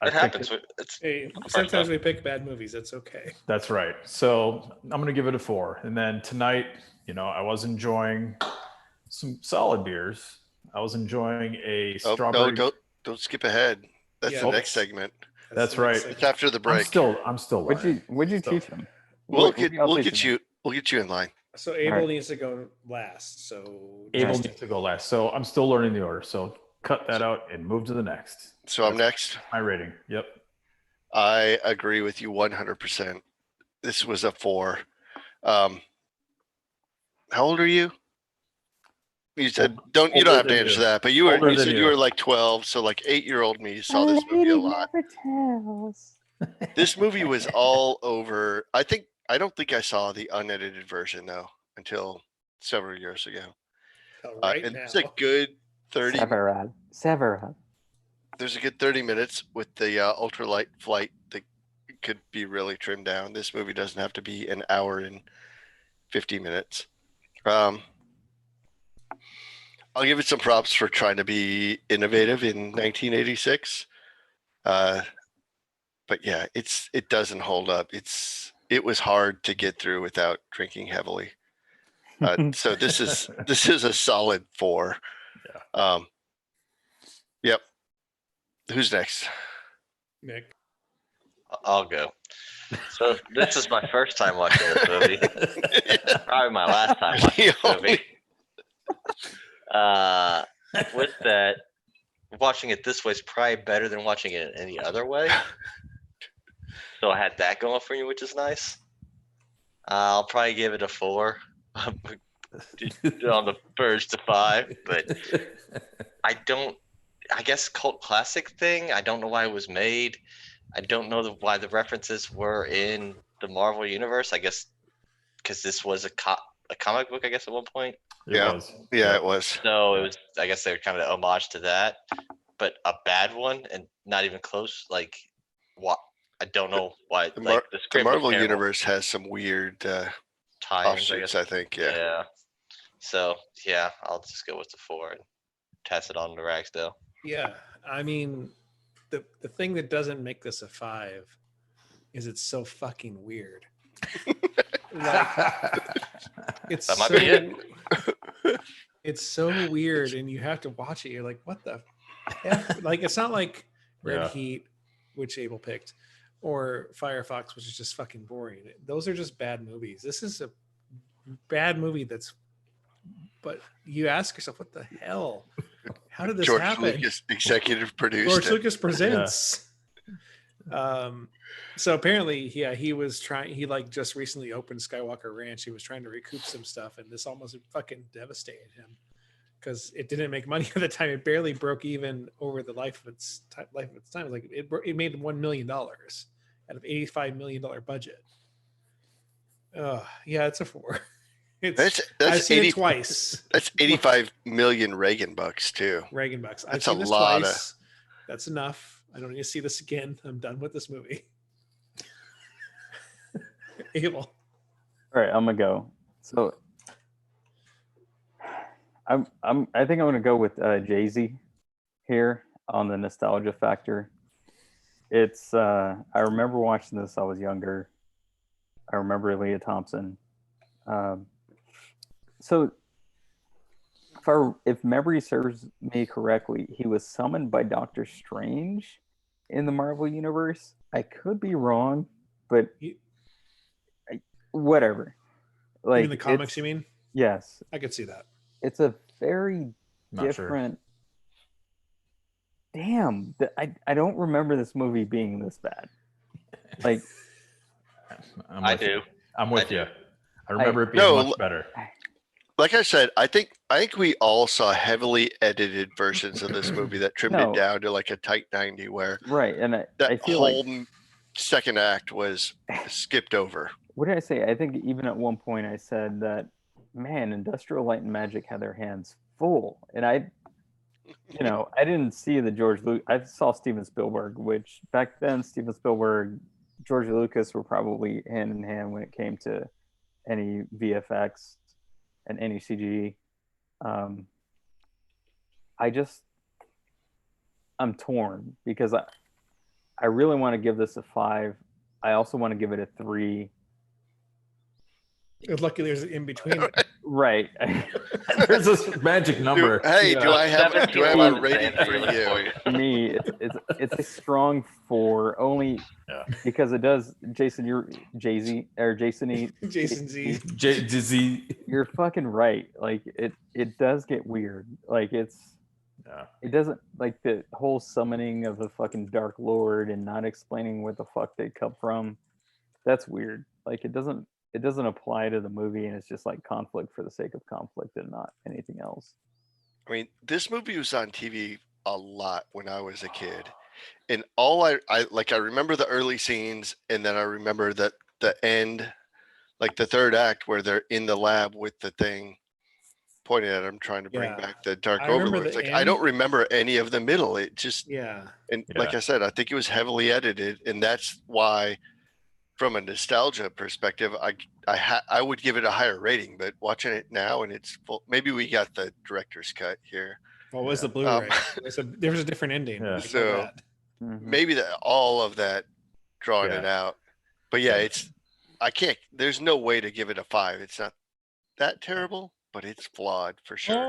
I It picked happens. it. It's Hey, First sometimes off. we pick bad movies. That's okay. That's right. So I'm going to give it a 4. And then tonight, I was enjoying some solid beers. I was enjoying a Oh, strawberry. no, don't skip ahead. That's Yeah. the next segment. That's the next right. segment. It's after the I'm break. still What'd learning. you So- teach him? We'll What- get what we'll y'all get teaching you in line. So Abel Alright. needs to go last. So Able Justin. needs to go last. So I'm still learning the order. So cut that out and move to the next. So I'm next. My rating. Yep. I agree with you 100%. This was a 4. How old are you? You said you don't older have to than answer you. that, but you Older said than you you. were like 12, so like 8-year-old me saw this movie a lot. This movie was all over. I don't think I saw the unedited version though until several years ago. Right and now. it's a good 30 Severad. there's a good 30 minutes with the ultralight flight that could be really trimmed down. This movie doesn't have to be an hour and 50 minutes. I'll give it some props for trying to be innovative in 1986. But yeah, it doesn't hold up. It was hard to get through without drinking heavily. So this is a solid 4. Yep. Who's next? Nick. I'll go. So this is my first time watching this movie. Probably my last time watching this movie. With that, watching it this way is probably better than watching it any other way. So I had that going for you, which is nice. I'll probably give it a 4. On the verge to 5, but I guess cult classic thing. I don't know why it was made. I don't know why the references were in the Marvel universe. I guess because this was a comic book, I guess, at one point. It Yeah. was. Yeah, it was. So it was, I guess they were kind of homage to that, but a bad one and not even close. Like, what? I don't know why. The, Like the the script was Marvel terrible. universe has some weird tie-ins, offshoots, I think. Yeah. So yeah, I'll just go with the 4 and pass it on to Ragsdale. Yeah. I mean, the thing that doesn't make this a 5 is it's so fucking weird. Like, it's That might so, be it. It's so weird, and you have to watch it. You're like, what the F? Like, it's not like Red Yeah. Heat, which Abel picked, or Firefox, which is just fucking boring. Those are just bad movies. This is a bad movie but you ask yourself, what the hell? How did this George happen? Lucas executive produced George it. Lucas presents. So apparently, he was trying. He like just recently opened Skywalker Ranch. He was trying to recoup some stuff, and this almost fucking devastated him because it didn't make money at the time. It barely broke even over the life of its time. Like it made $1 million out of $85 million budget. Yeah, it's a 4. I've That's seen 80 it twice. That's 85 million Reagan bucks too. Reagan bucks. I've That's a seen this lot of- twice. That's enough. I don't need to see this again. I'm done with this movie. Abel. All right, I'm gonna go. So I think I'm gonna go with Jay-Z here on the nostalgia factor. It's I remember watching this. I was younger. I remember Leah Thompson. So if memory serves me correctly, he was summoned by Doctor Strange in the Marvel universe. I could be wrong, but whatever. Like in the comics, it's- you mean? Yes, I could see that. it's a very Not sure. different damn, I don't remember this movie being this bad. Like, I do. I'm with do. you. I remember it being No, much better. Like I said, I think we all saw heavily edited versions of this movie that trimmed No. it down to like a tight 90, where right, and I that feel whole like second act was skipped over. what did I say? I think even at one point I said that, man, Industrial Light and Magic had their hands full, and I didn't see the George Lucas. I saw Steven Spielberg, which back then Steven Spielberg, George Lucas were probably hand in hand when it came to any VFX and any CG. I'm torn because I really want to give this a 5. I also want to give it a 3. Luckily, there's an in between. Right. There's this magic number. Do I have a 17 rating for for you? you. For me, it's a strong 4, only Yeah. because it does. Jason, you're Jay-Z or Jason Jason Z. Dizzy. You're fucking right. Like it does get weird. Like it doesn't, like the whole summoning of the fucking Dark Lord and not explaining where the fuck they come from. That's weird. Like it doesn't apply to the movie, and it's just like conflict for the sake of conflict and not anything else. I mean, this movie was on TV a lot when I was a kid, and all I remember the early scenes, and then I remember that the end, like the third act where they're in the lab with the thing pointing at them, trying to bring Yeah. back the Dark I remember Overlord. It's the like I end. don't remember any of the middle. It just Yeah. and Yeah. like I said, I think it was heavily edited, and that's why, from a nostalgia perspective, I would give it a higher rating. But watching it now, and it's full, maybe we got the director's cut here. What was the Blu-ray? There was a different ending. Yeah. I know So- that. Mhm. Maybe all of that drawing Yeah. it out. But yeah, there's no way to give it a 5. It's not that terrible, but it's flawed for sure.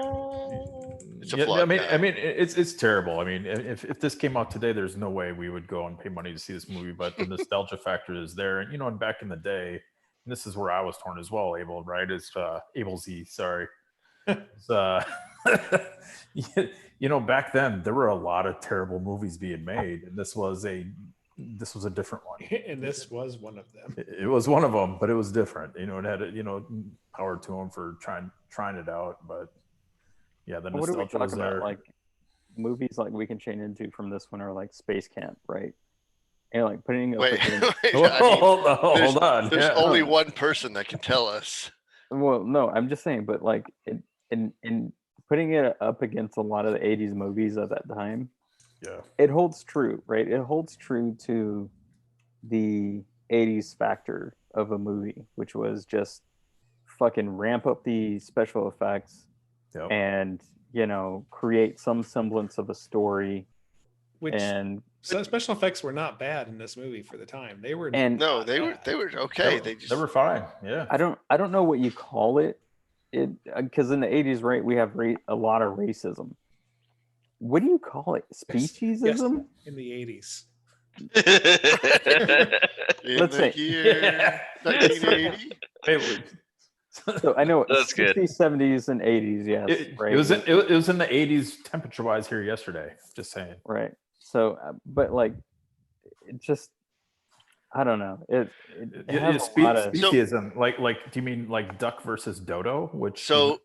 It's a Yeah, flawed I mean, guy. it's terrible. I mean, if this came out today, there's no way we would go and pay money to see this movie. But the nostalgia factor is there, and and back in the day, and this is where I was torn as well. Abel, right? It's Abel Z. Sorry. It's, back then there were a lot of terrible movies being made, and this was a different one. And this was one of them. It was one of them, but it was different. It had power to him for trying it out, but yeah, the What are we nostalgia was talking about? there. Like movies like we can chain into from this one are like Space Camp, right? And like putting up Wait, against, wait, I mean, hold on. there's Yeah. only one person that can tell us. well, no, I'm just saying, but like in putting it up against a lot of the 80s movies of that time, Yeah. it holds true, right? It holds true to the 80s factor of a movie, which was just fucking ramp up the special effects Yep. and create some semblance of a story. Which And special effects were not bad in this movie for the time. They were and No, not they were bad. okay. They just They were fine. Yeah. I don't know what you call it, because in the 80s, right, we have a lot of racism. What do you call it? Speciesism? in the 80s. in Let's the say- year 1980. It, So I know That's good. 60s, 70s, and 80s, yes, right? it was in the 80s temperature wise here yesterday. Just saying. right. So, but like, it just, I don't know. It has a lot of. Speciesism. Like, do you mean like duck versus dodo? Which So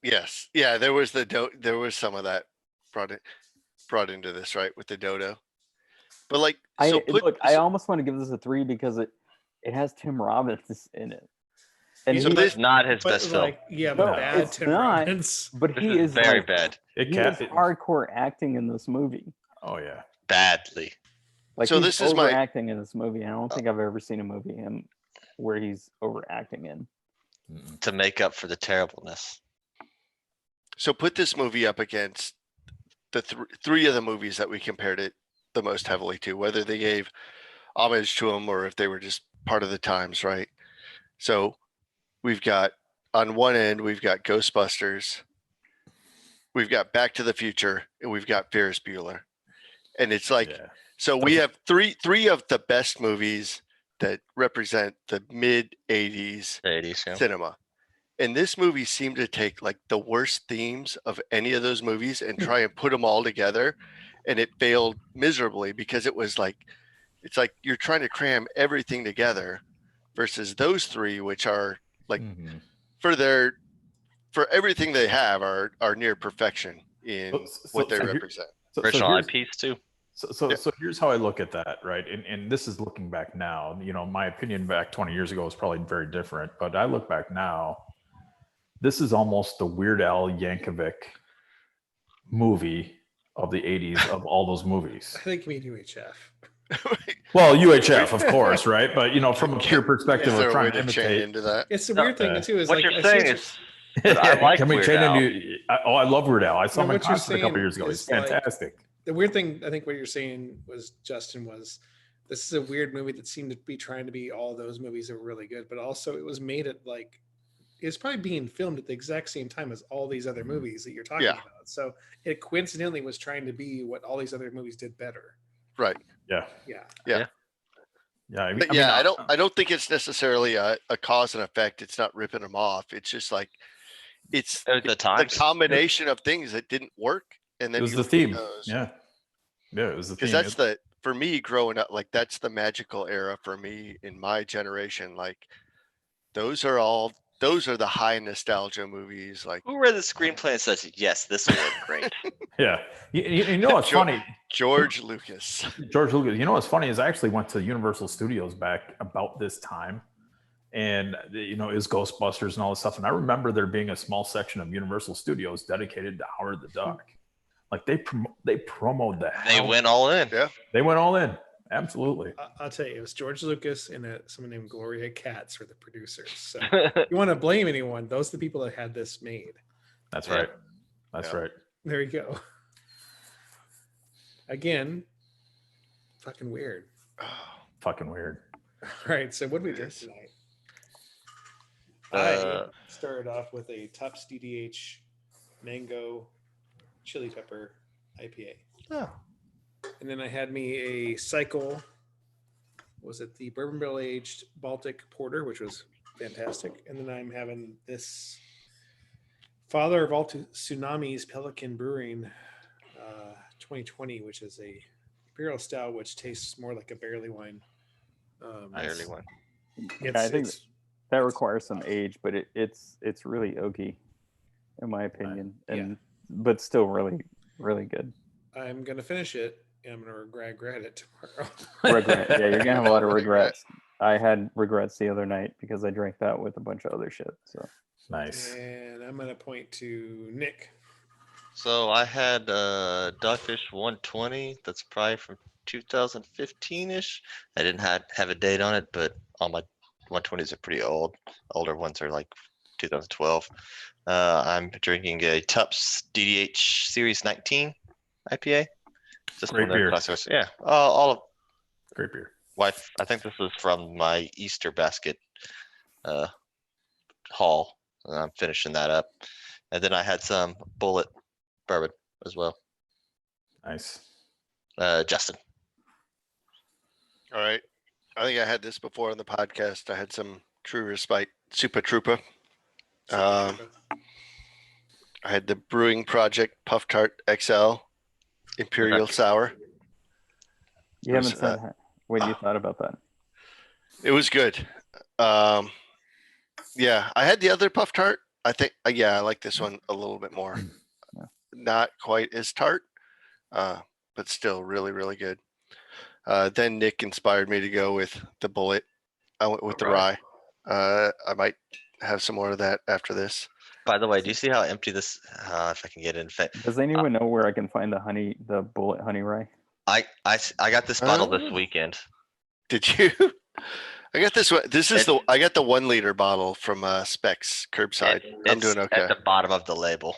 yes, yeah, there was there was some of that brought into this, right, with the dodo. But like, so I almost want to give this a 3 because it has Tim Robbins in it, and So he, this- Not his But best film. like, yeah, No, but bad it's Tim not. Robbins. but This he is very like, bad. it He can't. is hardcore acting in this movie. Oh yeah. Badly. Like So he's this is my- overacting in this movie. I don't think I've ever seen a movie him where he's overacting in. Mm-mm. To make up for the terribleness. So put this movie up against the three of the movies that we compared it the most heavily to, whether they gave homage to them or if they were just part of the times, right? So we've got, on one end, we've got Ghostbusters, we've got Back to the Future, and we've got Ferris Bueller. And it's like, Yeah. so we have three of the best movies that represent the mid 80s The 80s, yeah. cinema. And this movie seemed to take like the worst themes of any of those movies and try and put them all together. And it failed miserably because it was like, it's like you're trying to cram everything together versus those three, which are like Mhm. for everything they have are near perfection in what they here- represent. Original here's- IPs too. Yeah. So here's how I look at that, right? And this is looking back now. You know, my opinion back 20 years ago was probably very different, but I look back now. This is almost the Weird Al Yankovic movie of the 80s of all those movies. I think you mean UHF. Well, UHF, of course, right? But you know, from a pure Is perspective there of a trying way to to chain imitate. into that? It's the No, weird thing too. Is What like you're I saying see is, but I like Can we Weird chain Al. into? I love Weird Al. I saw No, him in what you're concert a couple saying years ago. He's is like- fantastic. the weird thing. I think what you're saying was Justin was this is a weird movie that seemed to be trying to be all those movies that were really good, but also it was made at like it's probably being filmed at the exact same time as all these other movies that you're talking Yeah. about. So it coincidentally was trying to be what all these other movies did better. Right. Yeah, Yeah. yeah. But I don't think it's necessarily a cause and effect. It's not ripping them off. It's just like it's The the times. combination of things that didn't work, and then It was you the look at theme. those. Yeah, yeah. It was the theme. Because that's the for me growing up, like that's the magical era for me in my generation. Like those are the high nostalgia movies. Like Who read the screenplay and says, yes, this will look great? Yeah. You know what's George- funny? George Lucas. George Lucas. You know what's funny is I actually went to Universal Studios back about this time, and you know, it was Ghostbusters and all this stuff. And I remember there being a small section of Universal Studios dedicated to Howard the Duck. Like they promoted the They hell. went all in. Yeah. They went all in. Absolutely. I'll tell you, it was George Lucas and someone named Gloria Katz were the producers. So you want to blame anyone? Those are the people that had this made. That's Yeah. right. That's Yeah. right. There you go. Again, fucking weird. Oh, Fucking weird. All right, so what did we drink Yes. tonight? Uh, I started off with a Tufts DDH mango chili pepper IPA. oh. And then I had me a cycle. Was it the bourbon barrel aged Baltic porter, which was fantastic. And then I'm having this Father of All Tsunamis Pelican Brewing 2020, which is a imperial style, which tastes more like a barley wine. I early one. I think that requires some age, but it's really oaky, in my opinion, Yeah. and but still really good. I'm gonna finish it, and I'm gonna regret it tomorrow. Regret. Yeah, you're gonna have a lot of Regret. regrets. I had regrets the other night because I drank that with a bunch of other shit. So Nice. And I'm gonna point to Nick. So I had Dogfish 120. That's probably from 2015-ish. I didn't have a date on it, but all my 120s are pretty old. Older ones are like 2012. I'm drinking a Tufts DDH Series 19 IPA. Just Great one of the beer. classics. Yeah, all of Great beer. wife. I think this is from my Easter basket haul. And I'm finishing that up, and then I had some Bullet bourbon as well. Nice. Justin. All right. I think I had this before on the podcast. I had some True Respite Super Trooper. I had the Brewing Project Puff Tart XL Imperial Sour. you was, haven't said what you thought about that. It was good. Yeah, I had the other Puff Tart. I think, I like this one a little bit more. Yeah. Not quite as tart, but still really, really good. Then Nick inspired me to go with the Bullet. I went with the rye. I might have some more of that after this. By the way, do you see how empty this? If I can get in. Does anyone know where I can find the Bullet honey rye? I got this bottle this Oh. weekend. Did you? I got this one. This is I got the 1 liter bottle from Specs Curbside. I'm doing okay. At the bottom of the label.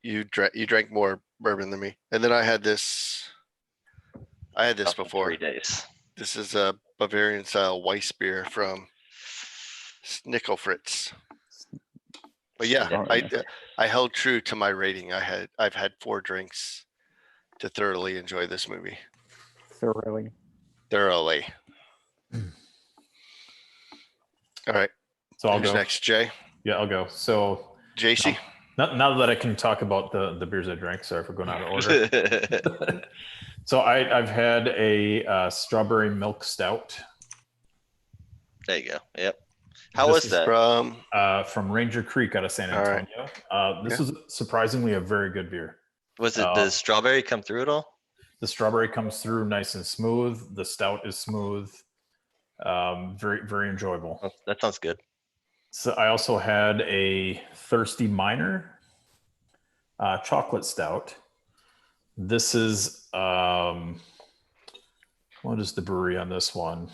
You drank more bourbon than me. And then I had this. I had this Up in before. 3 days. This is a Bavarian style Weiss beer from Snickelfritz. But yeah, Oh, yeah. I held true to my rating. I've had 4 drinks to thoroughly enjoy this movie. Thoroughly. Thoroughly. All right. So I'll Who's go. next, Jay? Yeah, I'll go. So JC. now that I can talk about the beers I drank, sorry for going out of order. So I've had a strawberry milk stout There you go. Yep. How This was is that? from Ranger Creek out of San All right. Antonio. This is surprisingly a very good beer. Was it the strawberry come through at all? The strawberry comes through nice and smooth. The stout is smooth. Very, very enjoyable. Oh, that sounds good. So I also had a Thirsty Miner chocolate stout. This is what is the brewery on this one?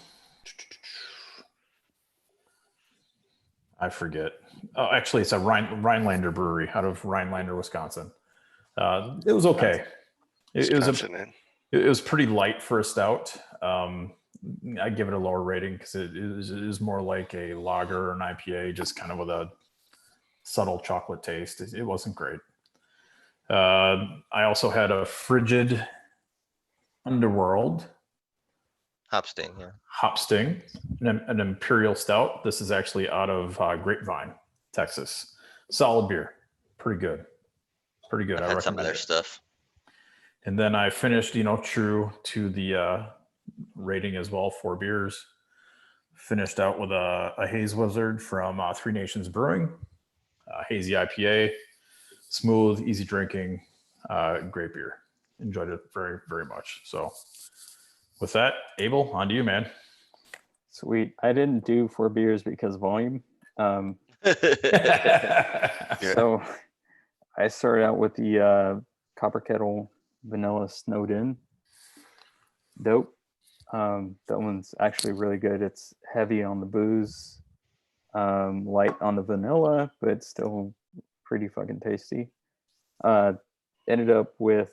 I forget. Oh, actually, it's a Rhinelander brewery out of Rhinelander, Wisconsin. It was okay. It was pretty light for a stout. I give it a lower rating because it is more like a lager or an IPA, just kind of with a subtle chocolate taste. It wasn't great. I also had a Frigid Underworld Hopsting, yeah. Hopsting, an imperial stout. This is actually out of Grapevine, Texas. Solid beer, pretty good. I've had some of their stuff. And then I finished, true to the rating as well, 4 beers. Finished out with a Haze Wizard from Three Nations Brewing, hazy IPA, smooth, easy drinking, great beer. Enjoyed it very, very much. So with that, Abel, on to you, man. Sweet. I didn't do 4 beers because volume. So I started out with the Copper Kettle Vanilla Snowed In. Dope. That one's actually really good. It's heavy on the booze, light on the vanilla, but still pretty fucking tasty. Ended up with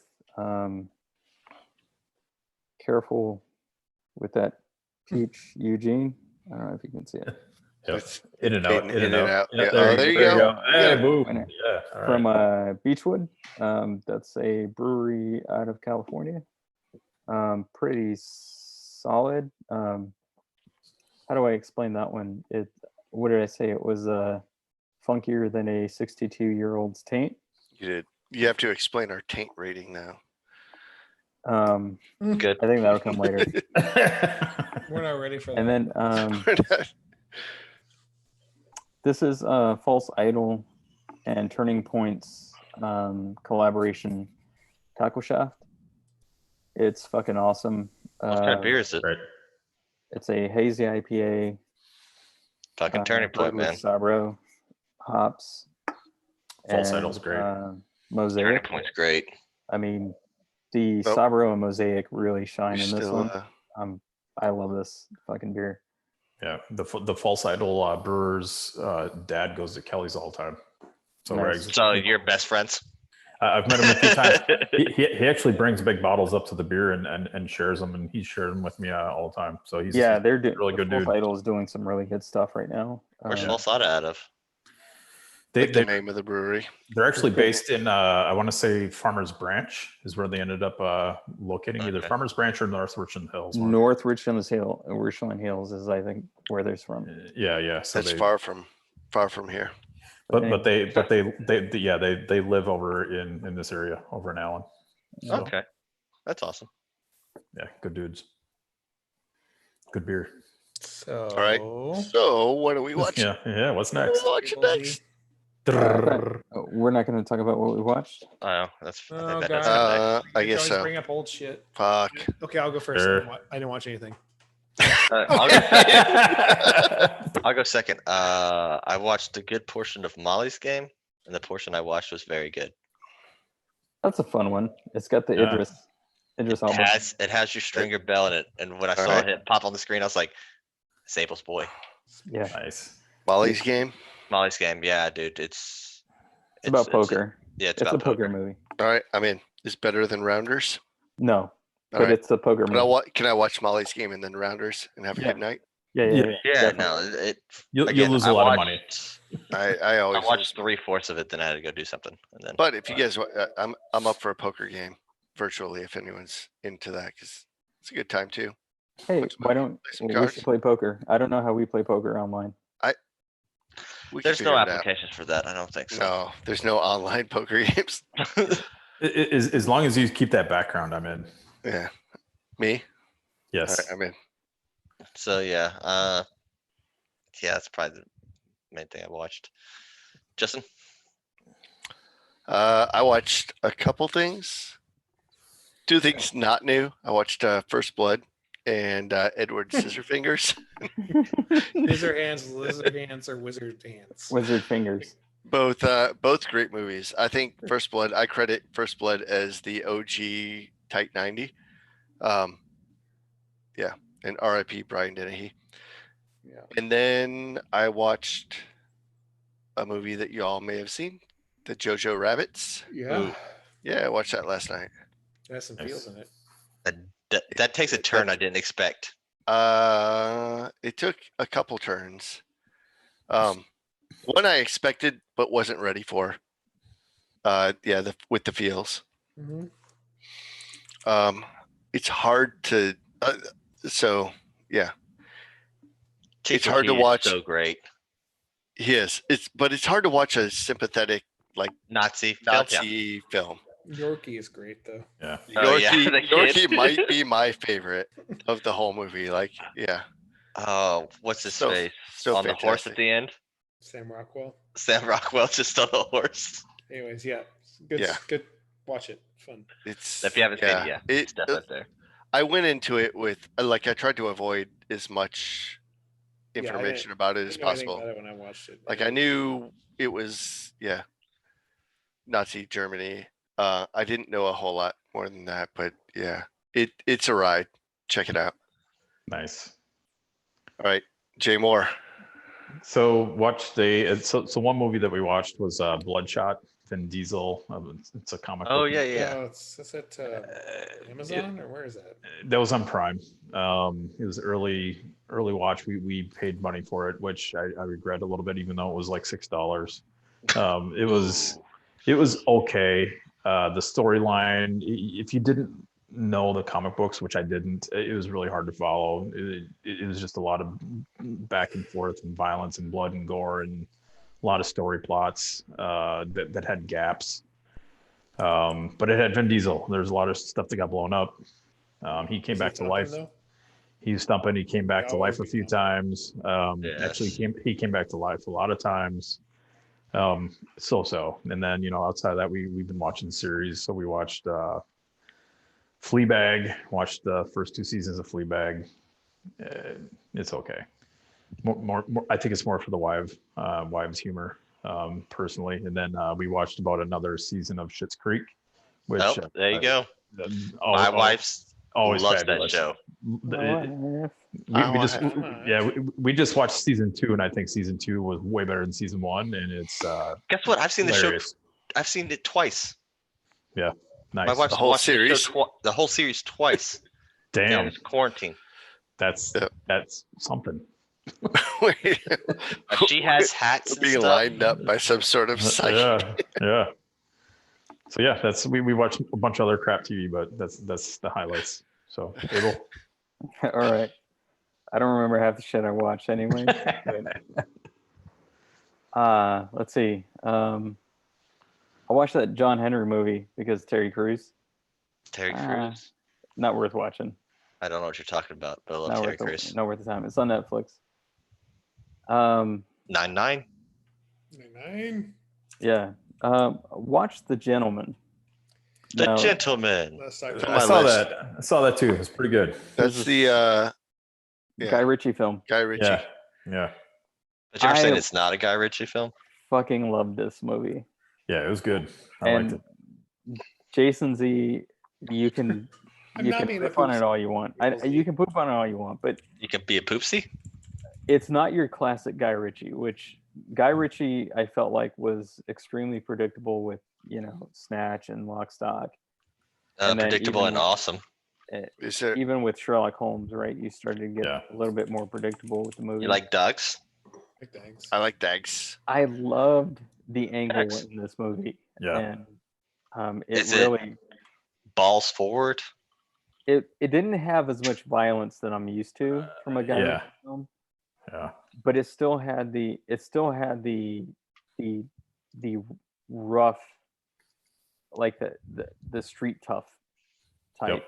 Careful with that peach Eugene. I don't know if you can see it. Yep. In and out. Yeah, there there you go. go. Hey, boom. Winner. Yeah. All right. From Beechwood. That's a brewery out of California. Pretty solid. How do I explain that one? What did I say? It was funkier than a 62-year-old's taint. You did. You have to explain our taint rating now. Good. I think that'll come later. We're not ready for that. And then this is False Idol and Turning Point's collaboration, Taco Shaft. It's fucking awesome. What kind of beer is it? Right. It's a hazy IPA. Fucking Turning Point, with man. Sabro, hops. False Idol's great. Turning Mosaic. Point's great. I mean, the Nope. Sabro and Mosaic really shine You're in this still, one. I love this fucking beer. Yeah. The False Idol brewer's dad goes to Kelly's all the time. So Nice. Rags. So you're best friends? I've met him a few times. He actually brings big bottles up to the beer and shares them, and he's shared them with me all the time. So he's They're doing really good False dude. Idol is doing some really good stuff right now. Where's False Idol out of? like the name of the brewery. They're actually based in I want to say Farmers Branch is where they ended up locating, either Okay. Farmers Branch or North Richland Hills. one. North Richland Hills is, I think, where they're from. Yeah. So That's they, far from here. but they live over in this area over in Allen. So, Okay. That's awesome. yeah, good dudes. Good beer. So, All right. So what do we watch? Yeah. What's What are next? we watching next? We're not going to talk about what we watched. I know. I think Oh, that God. is next. I You guess always so. Bring up old shit. Fuck. Okay, I'll go first. Sure. I didn't watch anything. I'll go second. I watched a good portion of Molly's Game, and the portion I watched was very good. That's a fun one. It's got the Yeah. Idris It Elba. has your stringer bell in it, and when I saw Alright. it pop on the screen, I was like, "Sable's boy." Yeah, Nice. Molly's Game. Molly's Game, yeah, dude. It's about poker. Yeah, It's about a poker movie. All right. I mean, it's better than Rounders. No, All but right. it's a poker movie. Can I watch Molly's Game and then Rounders and have a Yeah. good night? Yeah. Yeah, definitely. no, You'll again, lose I a lot of watched- money. I I always. watched 3/4 of it, then I had to go do something, and then. But if you guys, I'm up for a poker game virtually if anyone's into that because it's a good time too. Hey, Let's why play don't some we cards. should play poker? I don't know how we play poker online. We can There's figure no it out. applications for that. I don't think so. No, there's no online poker games. As long as you keep that background, I'm in. Yeah. Me? All Yes. right, I'm in. So yeah, yeah, that's probably the main thing I watched. Justin, I watched a couple things. Two things not new. I watched First Blood and Edward Scissorfingers. Scissor hands, lizard hands, or wizard hands. Wizard fingers. Both great movies. I think First Blood, I credit First Blood as the OG Type 90. Yeah, and RIP Brian Dennehy. Yeah. And then I watched a movie that you all may have seen, the Jojo Rabbits. Yeah. Ooh. Yeah, I watched that last night. It has some feels in it. that takes a turn I didn't expect. It took a couple turns. One I expected but wasn't ready for. Yeah, with the feels. Mm-hmm. It's hard to. So yeah, Chief hard to McKee is watch. So great. Yes, but it's hard to watch a sympathetic Nazi film. Yeah. Nazi film. Yorkie is great though. Yeah. Oh, yeah, Yorkie, the Yorkie kid. might be my favorite of the whole movie. Like, yeah, Oh, what's his So- face so on the horse at fantastic. the end? Sam Rockwell. Sam Rockwell just on the horse. Anyways, yeah. Good. Yeah. Good. Watch it. Fun. It's If you haven't seen it, yeah, it's It, definitely there. I went into it with I tried to avoid as much Yeah, I didn't- information about it I as didn't know anything possible. about it when I watched it. Like I knew it was Nazi Germany. I didn't know a whole lot more than that, but yeah, it's a ride. Check it out. Nice. All right, Jay Moore. So so one movie that we watched was Bloodshot. Vin Diesel. It's a comic. Oh book yeah, movie. yeah. Oh, is it Amazon or where is that? That was on Prime. It was early watch. We paid money for it, which I regret a little bit, even though it was like $6. It was okay. The storyline, if you didn't know the comic books, which I didn't, it was really hard to follow. It was just a lot of back and forth and violence and blood and gore and a lot of story plots that had gaps. But it had Vin Diesel. There's a lot of stuff that got blown up. He came back to life. He was stumping. He came back to life a few times. Actually, he came back to life a lot of times. So. And then, outside of that, we've been watching the series. So we watched Fleabag, watched the first 2 seasons of Fleabag. It's okay. More, I think it's more for the wives humor, personally. And then we watched about another season of Schitt's Creek, which There you go. Oh, My wife's always loves fabulous. that show. We just watched season 2, and I think season 2 was way better than season 1, and it's Guess what? I've seen the show. hilarious. I've seen it twice. Nice. My wife's The whole watched series? the whole series twice. During Damn, this quarantine. that's Yeah. something. Wait, She has hats and being stuff. lined up by some sort of site. Yeah. So yeah, we watched a bunch of other crap TV, but that's the highlights. So Abel. All right. I don't remember half the shit I watched anyway. Let's see. I watched that John Henry movie because Terry Crews. Terry Crews. Not worth watching. I don't know what you're talking about, but I love Not Terry worth, Crews. not worth the time. It's on Netflix. 9-9. 9. Yeah. Watch The Gentleman. The Now, Gentleman. Let's talk On I my about saw list. that. I saw that too. It's pretty good. That's the yeah. Guy Ritchie film. Guy Ritchie. Yeah. But you ever saying I- it's not a Guy Ritchie film? Fucking loved this movie. Yeah, it was good. I liked it. Jason Z, you can I'm you not can being a poop on it poopsie. all you want. People You see. can poop on it all you want, but You can be a poopsie. it's not your classic Guy Ritchie, which Guy Ritchie I felt like was extremely predictable with, Snatch and Lock, Stock. And then Predictable and even- awesome. Is there? Even with Sherlock Holmes, right? You started to get Yeah. a little bit more predictable with the movie. You like Doug's? Thanks. I like Dags. I loved the angle X. in this movie. Yeah. And Is it it- really Balls forward. it didn't have as much violence that I'm used to from a Guy Yeah. Ritchie film. Yeah. but it still had the the rough, like the street tough type,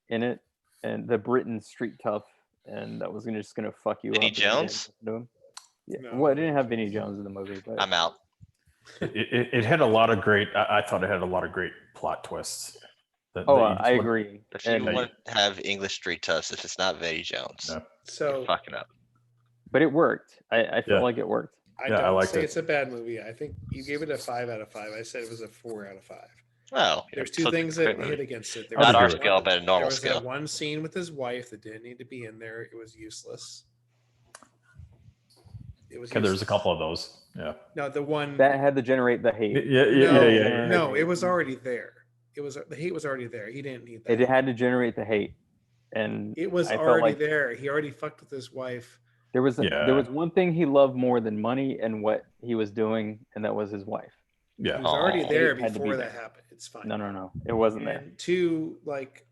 in it, and the Britain street tough, and that was just gonna fuck you Vinnie up. if you didn't Jones? listen to him. Yeah. No. Well, it didn't have Vinnie Jones in the movie, but I'm out. It had a lot of great. I thought it had a lot of great plot twists. that oh, you just I wouldn't- agree. If you And- want to have English street toughs, if it's not Vinnie Jones, No. you're So fucking up. but it worked. I feel Yeah. like it worked. I Yeah, I don't liked say it. it's a bad movie. I think you gave it a 5 out of 5. I said it was a 4 out of 5. Oh, There's so two it's a things great that movie. hit against it. There Not was our that scale, one- but a normal There was scale. that one scene with his wife that didn't need to be in there. It was useless. It was. Okay, there's a useless. couple of those. Yeah. No, the one. That had to generate the hate. Yeah. No, it was already there. It was the hate was already there. He didn't need that. It had to generate the hate, and It was I felt already like- there. He already fucked with his wife. there was Yeah. there was one thing he loved more than money and what he was doing, and that was his wife. It Yeah. was already Aw. there It had to be before that there. happened. It's fine. No, it wasn't there. And two, like,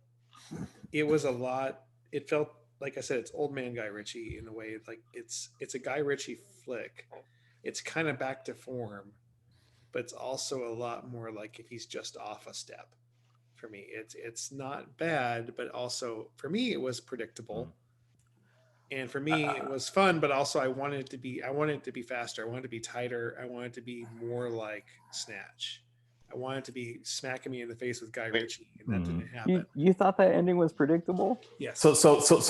it was a lot. It felt like I said, it's old man Guy Ritchie in a way. Like it's a Guy Ritchie flick. It's kind of back to form, but it's also a lot more like if he's just off a step. For me, it's not bad, but also for me it was predictable. And for me, it was fun, but also I wanted it to be faster. I wanted it to be tighter. I wanted it to be more like Snatch. I wanted it to be smacking me in the face with Guy Ritchie, and that didn't happen. You thought that ending was predictable? Yes. So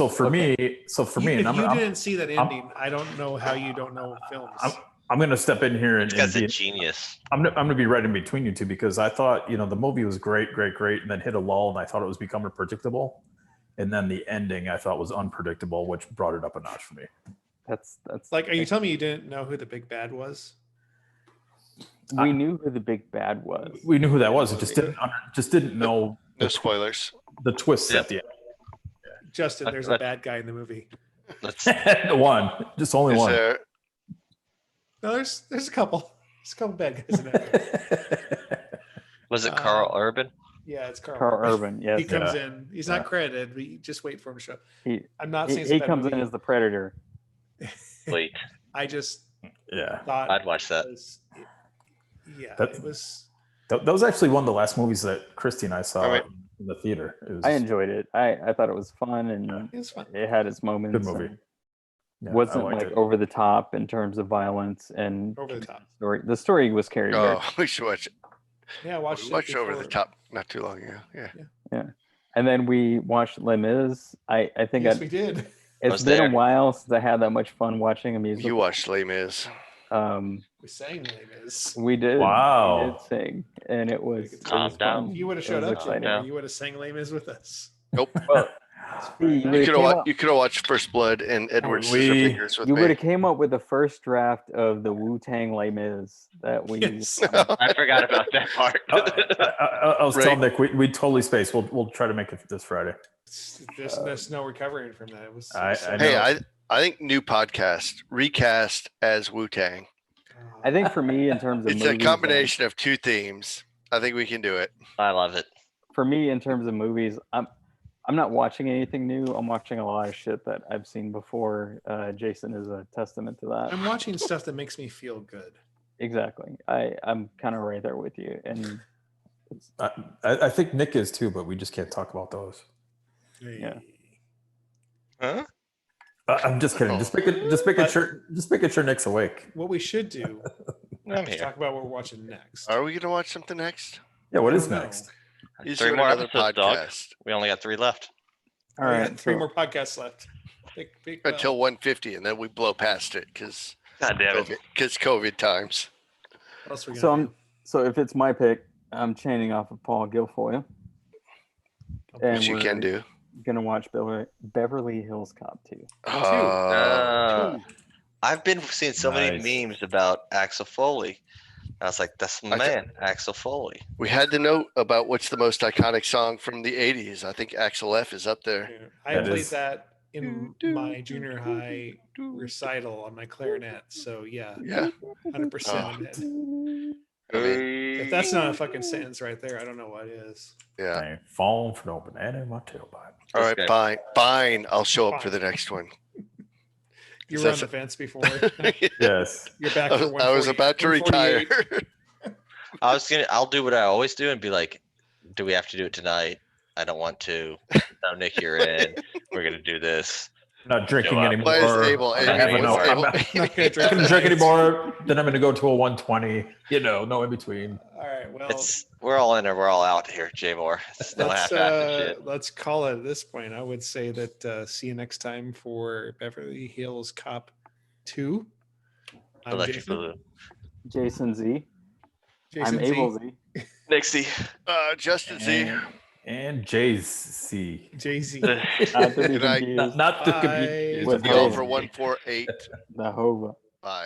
for me, If and you I'm didn't see that ending, I don't know how you don't know films. I'm going to step in here and Because be, it's genius. I'm going to be right in between you two because I thought the movie was great, and then hit a lull, and I thought it was becoming predictable, and then the ending I thought was unpredictable, which brought it up a notch for me. That's Like, are you telling me you didn't know who the big bad was? we knew who the big bad was. We knew who that was. It just didn't know No spoilers. the twists Yep. at the Justin, there's a But- bad guy in the movie. Let's end. One, just only Is one. there, No, there's a couple. There's a couple bad guys in it. was it Uh, Carl Urban? Yeah, it's Carl. Carl Urban, yes. He comes Yeah. in. He's not credited. We just wait for him to show. He I'm not saying it's a he bad comes in movie. as the predator. Wait, I just Yeah. thought I'd watch that. it was, yeah, That- it was. That was actually one of the last movies that Christy and I saw All right. in the theater. It was I enjoyed it. I thought it was fun and It was fun. it had its moments. Good movie. and yeah, I wasn't liked like it. over the top in terms of violence and Over the top. story. The story was carried very oh, we should watch it. Yeah, I watched Much it over the before. top not too long ago. Yeah. And then we watched Les Mis. I think Yes, we did. it's was been there. a while since I had that much fun watching a musical. You watched Les Mis. We sang Les Mis. We did. Wow. We did sing, and it was. it Calm was down. fun. If you would have It showed was up, exciting. Yeah. you would have sang Les Mis with us. Nope. Well, you You would've could came have up- you could have watched First Blood and Edward we- Scissorfingers with you would me. have came up with the first draft of the Wu Tang Les Mis that we. Yes. I forgot about that part. I was Right. telling Nick we totally spaced. We'll try to make it this Friday. There's no recovering from that. It was. I Hey, know. I think new podcast recast as Wu Tang. I think for me, in terms of It's movies, a combination of two themes. I think we can do it. I love it. For me, in terms of movies, I'm not watching anything new. I'm watching a lot of shit that I've seen before. Jason is a testament to that. I'm watching stuff that makes me feel good. Exactly. I'm kind of right there with you. And I think Nick is too, but we just can't talk about those. Yeah. Huh? I'm just kidding. Just making sure Nick's awake. What we should do I'm is here. talk about what we're watching next. Are we gonna watch something next? Yeah, what I is don't know. next? He's 3 doing more another episodes, dog. podcast We only got 3 left. all We right, got 3 so- more podcasts left. Big until 150, and then we blow past it because God damn it. COVID times. what else are we So gonna so if it's my pick, I'm chaining off of Paul Guilfoyle, and Which you we're can do. gonna watch Beverly Hills Cop 2. Uh, I've been seeing so many Nice. memes about Axel Foley. I was like, that's my I ca- man, Axel Foley. we had to note about what's the most iconic song from the 80s. I think Axel F is up there. do? I That played is- that in my junior high recital on my clarinet. So yeah, Yeah. 100%. I mean, If that's not a fucking sentence right there, I don't know what is. yeah. I ain't falling for no banana in my tailpipe. All right, Okay. fine. Fine. I'll show up for the next one. You Is were that on the so- fence before. Yes. You're back I for was, I was 140 about to retire. 148. I'll do what I always do and be like, do we have to do it tonight? I don't want to. No, Nick, you're in. We're gonna do this. I'm not drinking Joe, anymore. Why is Abel? I'm Not having anymore. no- I'm Abel- not, I'm not gonna I drink couldn't drink tonight. anymore. Then I'm going to go to a 120. You know, no in between. All right, well, We're all in or we're all out here, Jay Moore. It's no half-assed shit. let's call it at this point. I would say that see you next time for Beverly Hills Cop 2. I'm Electric Jason. Boogaloo. Jason Z. Jason I'm Z. Abel Z. Nixie. Justin Z. And Jay-Z. Jay-Z. Not to be Good night. confused Not to Bye. confuse With The all Jay-Z. for 148. the Hova. Bye.